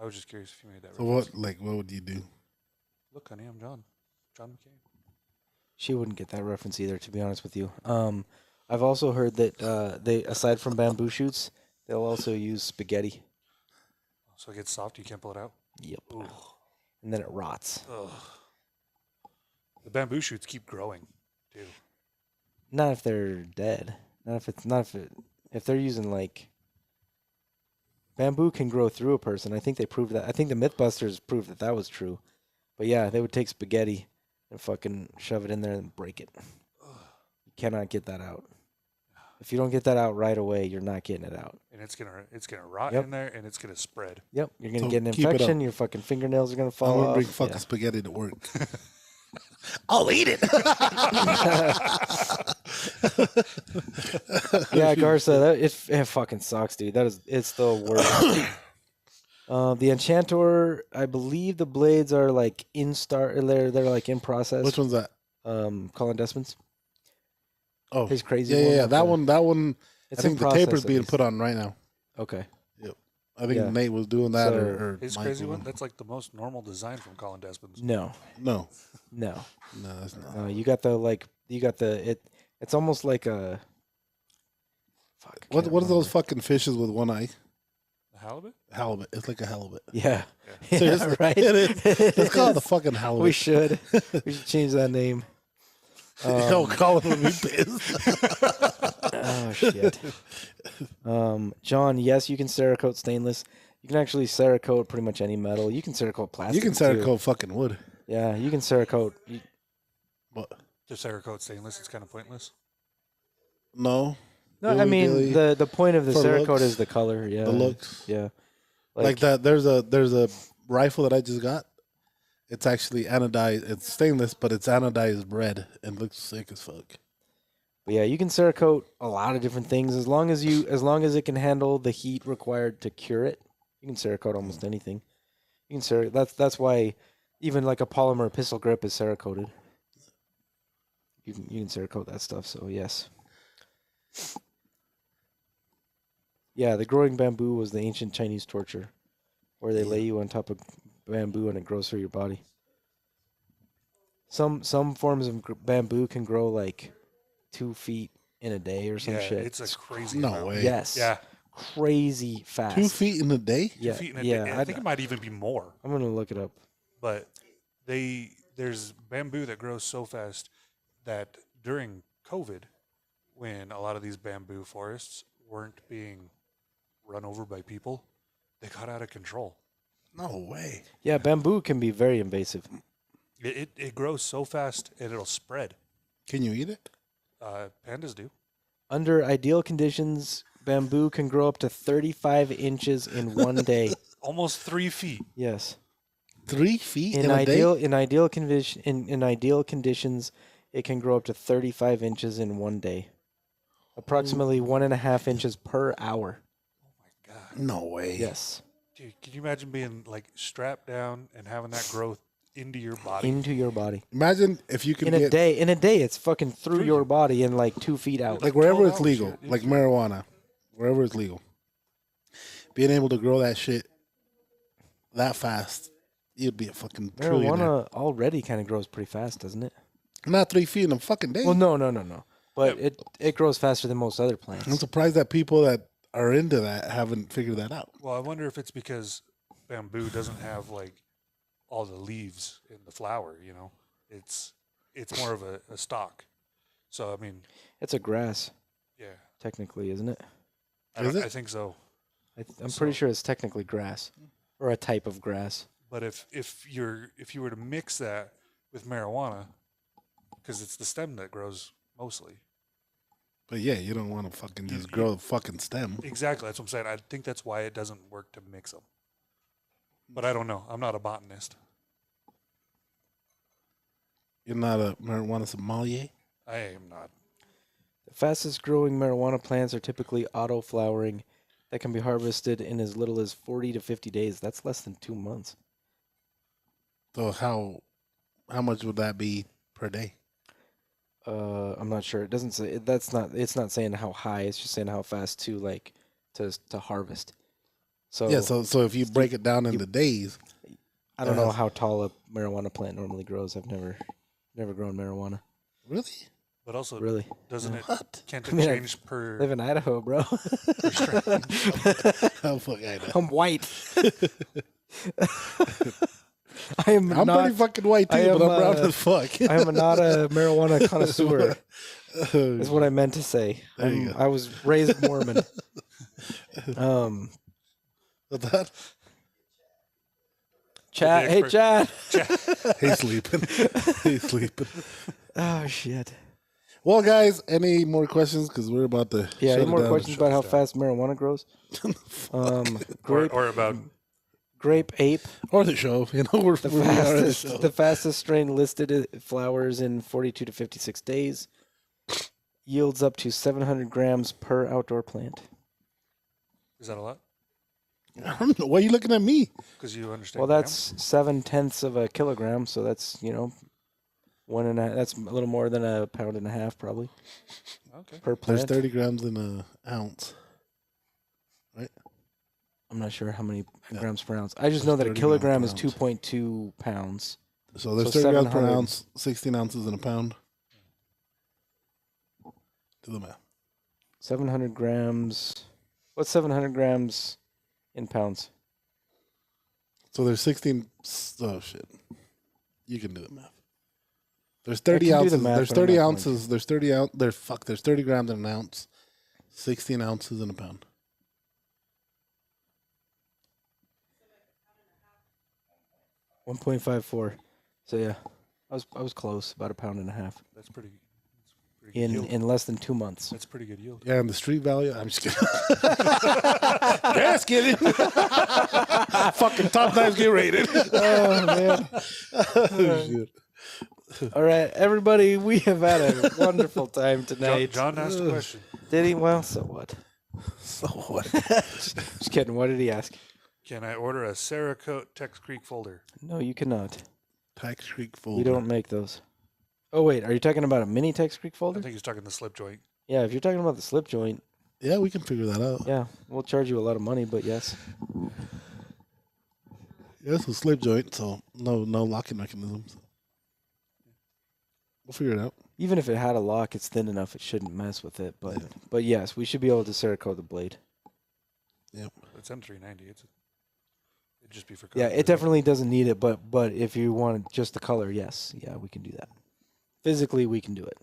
C: I was just curious if you made that.
B: So
C: reference.
B: what would you do?
C: Look, honey, I'm John. John McCain.
A: She wouldn't get that reference either, to be honest with you. I've also heard that they, aside from bamboo shoots, they'll also use spaghetti.
C: So it gets soft. You can't pull it out.
A: Yep.
C: Ooh.
A: And then it rots.
C: Ugh. The bamboo shoots keep growing, too.
A: Not if they're dead. If they're using like bamboo can grow through a person. I think they proved that. I think the Mythbusters proved that was true. But yeah, they would take spaghetti and fucking shove it in there and break it. You cannot get that out. If you don't get that out right away, you're not getting it out.
C: And it's gonna rot
A: Yep.
C: in there, and it's gonna spread.
A: Yep, you're gonna
B: So
A: get an
B: keep it up.
A: infection. Your fucking fingernails are gonna
B: I'm
A: fall
B: gonna
A: off.
B: bring fucking
A: Yeah.
B: spaghetti to work. I'll eat it.
A: Yeah, Garza, it fucking sucks, dude. It's the worst. The Enchantor, I believe the blades are like they're like in process.
B: Which one's that?
A: Colin Desmond's.
B: Oh,
A: His crazy
B: yeah,
A: one
B: yeah.
A: with
B: That one.
A: It's
B: I think
A: in
B: the taper's
A: process, at
B: being
A: least.
B: put on right now.
A: Okay.
B: I think
A: Yeah.
B: Nate was doing that,
A: So-
B: or
C: His
B: Mike
C: crazy
B: was.
C: one. That's like the most normal design from Colin Desmond's.
A: No,
B: No,
A: no.
B: that's not.
A: You got it's almost like a. Fuck. I
B: What
A: can't
B: are those
A: remember.
B: fucking fishes with one eye?
C: The halibut.
B: Halibut. It's like a halibut.
A: Yeah.
C: Yeah.
B: Seriously,
A: right.
B: it is. It's called the
A: is.
B: fucking halibut.
A: We should. We should change that name.
B: Yo, Colin would be pissed.
A: Oh shit. John, yes, you can Cerakote stainless. You can actually Cerakote pretty much any metal. You can Cerakote plastic.
B: You can
A: too.
B: Cerakote fucking wood.
A: Yeah, you can Cerakote.
B: But
C: The Cerakote stainless. It's kind of pointless.
B: no,
A: No, I
B: Dilly
A: mean
B: dilly.
A: the point of the
B: For
A: Cerakote
B: looks.
A: is the color. Yeah,
B: the looks.
A: Yeah,
B: Like that. There's a rifle that I just got. It's actually anodized. It's stainless, but it's anodized red and looks sick as fuck.
A: But yeah, you can Cerakote a lot of different things as long as it can handle the heat required to cure it. You can Cerakote almost anything. You can that's why even like a polymer pistol grip is Cerakoted. You can Cerakote that stuff. So yes. Yeah, the growing bamboo was the ancient Chinese torture, where they lay you on top of bamboo and it grows through your body. Some forms of bamboo can grow like 2 feet in a day or some
C: Yeah,
A: shit.
C: it's a crazy.
B: No
C: amount.
B: way.
A: Yes.
C: Yeah,
A: Crazy fast.
B: 2 feet in a day.
A: Yeah.
C: 2 feet in a
A: yeah.
C: day. I think it might even be more.
A: I'm gonna look it up.
C: But there's bamboo that grows so fast that during COVID, when a lot of these bamboo forests weren't being run over by people, they got out of control.
B: No way.
A: Yeah, bamboo can be very invasive.
C: It grows so fast and it'll spread.
B: Can you eat it?
C: Pandas do.
A: Under ideal conditions, bamboo can grow up to 35 inches in one day.
C: Almost 3 feet.
A: Yes.
B: 3 feet in
A: In
B: a day.
A: ideal conditions, it can grow up to 35 inches in one day. Approximately 1.5 inches per hour.
C: Oh my God.
B: No way.
A: Yes.
C: Dude, can you imagine being like strapped down and having that growth into your body?
A: Into your body.
B: Imagine if you could
A: In a
B: get
A: day, it's fucking through your body and like 2 feet out.
B: like wherever
C: 12
B: it's
C: hours,
B: legal,
C: yeah.
B: like marijuana, wherever it's legal, being able to grow that shit that fast, you'd be a fucking trillionaire.
A: Marijuana already kind of grows pretty fast, doesn't it?
B: Not 3 feet in a fucking day.
A: Well, no. But it grows faster than most other plants.
B: I'm surprised that people that are into that haven't figured that out.
C: Well, I wonder if it's because bamboo doesn't have like all the leaves in the flower. You know, it's more of a stalk. So I mean,
A: It's a grass,
C: yeah,
A: technically, isn't it?
B: Is it?
C: I think so.
A: I'm pretty sure it's technically grass, or a type of grass.
C: But if you were to mix that with marijuana, because it's the stem that grows mostly.
B: But yeah, you don't want to fucking just grow the fucking stem.
C: Exactly, that's what I'm saying. I think that's why it doesn't work to mix them. But I don't know. I'm not a botanist.
B: You're not a marijuana sommelier?
C: I am not.
A: The fastest growing marijuana plants are typically auto flowering that can be harvested in as little as 40 to 50 days. That's less than 2 months.
B: So how much would that be per day?
A: I'm not sure. It doesn't say it's not saying how high, it's just saying how fast to harvest. So
B: Yeah, so if you break it down into days,
A: I don't know how tall a marijuana plant normally grows. I've never grown marijuana.
B: really?
C: But also,
A: Really?
C: doesn't it?
B: What?
C: Can't
A: I
C: it
A: mean, I
C: change per?
A: live in Idaho, bro.
B: Oh fuck, I know.
A: I'm white. I'm
B: I'm
A: not
B: pretty fucking white too,
A: I am,
B: but I'm brown as fuck.
A: I am not a marijuana connoisseur.
B: Oh,
A: Is what I meant to say.
B: There you go.
A: I was raised Mormon.
B: What's that?
A: Chad, hey
C: expert.
A: Chad.
B: He's sleeping. He's sleeping.
A: Oh shit.
B: Well, guys, any more questions? Because we're about to.
A: Yeah.
B: shut
A: Any
B: it
A: more
B: down.
A: questions about how fast marijuana grows? Grape,
C: or about
A: grape ape.
B: Or the show. You know, we're
A: The
B: we are the show.
A: fastest, the fastest strain listed flowers in 42 to 56 days. Yields up to 700 grams per outdoor plant.
C: is that a lot?
B: I don't know. Why are you looking at me?
C: Because you understand.
A: Well, that's 7/10 of a kilogram, so that's 1.5. That's a little more than a pound and a half, probably,
C: okay.
A: per
B: There's
A: plant.
B: 30 grams in an ounce.
A: I'm not sure how many
B: Yeah.
A: grams per ounce. I just know that a
B: 30 grams
A: kilogram
B: per
A: is
B: ounce.
A: 2.2 pounds.
B: So there's
A: So
B: 30 grams per
A: 700.
B: ounce, 16 ounces in a pound. Do the math.
A: 700 grams. What's 700 grams in pounds?
B: So there's 16. Oh shit. You can do the math. There's
A: I
B: 30
A: can do the
B: ounces.
A: math,
B: There's
A: but I'm
B: 30
A: not going
B: ounces. There's 30 ounce. There's 30 grams in an ounce. 16 ounces in a pound.
A: to. 1.54. So yeah, I was close, about a pound and a half
C: That's pretty good yield.
A: in less than 2 months.
C: That's pretty good yield.
B: Yeah, and the street value. I'm just kidding. Just kidding. Fucking top knives get rated.
A: Oh man!
B: Oh, shit.
A: All right, everybody, we have had a wonderful time tonight.
C: John asked a question.
A: Did he? Well, so what?
B: So what?
A: Just kidding. What did he ask?
C: Can I order a Cerakote Tex Creek folder?
A: No, you cannot.
B: Tax Creek
A: We
B: folder.
A: don't make those. Oh wait, are you talking about a mini Tex Creek
C: I
A: folder?
C: think he's talking the slip joint.
A: Yeah, if you're talking about the slip joint,
B: Yeah, we can figure that out.
A: yeah, we'll charge you a lot of money, but yes.
B: Yeah, it's a slip joint, so no locking mechanisms. We'll figure it out.
A: Even if it had a lock, it's thin enough; it shouldn't mess with it. But yes, we should be able to Cerakote the blade.
C: It's M390. It'd just be for
A: Yeah,
C: color.
A: it definitely doesn't need it, but if you want just the color, yes, yeah, we can do that. Physically, we can do it.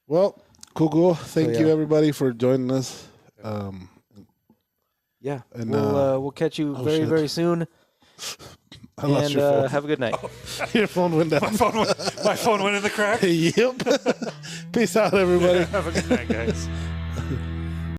B: Well, cool. Thank you
A: yeah.
B: everybody for joining us.
A: Yeah,
B: And,
A: we'll catch you
B: oh,
A: very
B: shit.
A: very soon.
B: I lost
A: And
B: your phone.
A: have a good night.
B: Your phone went down.
C: My phone went in the crack.
B: Yep. Peace out, everybody.
C: Have a good night, guys.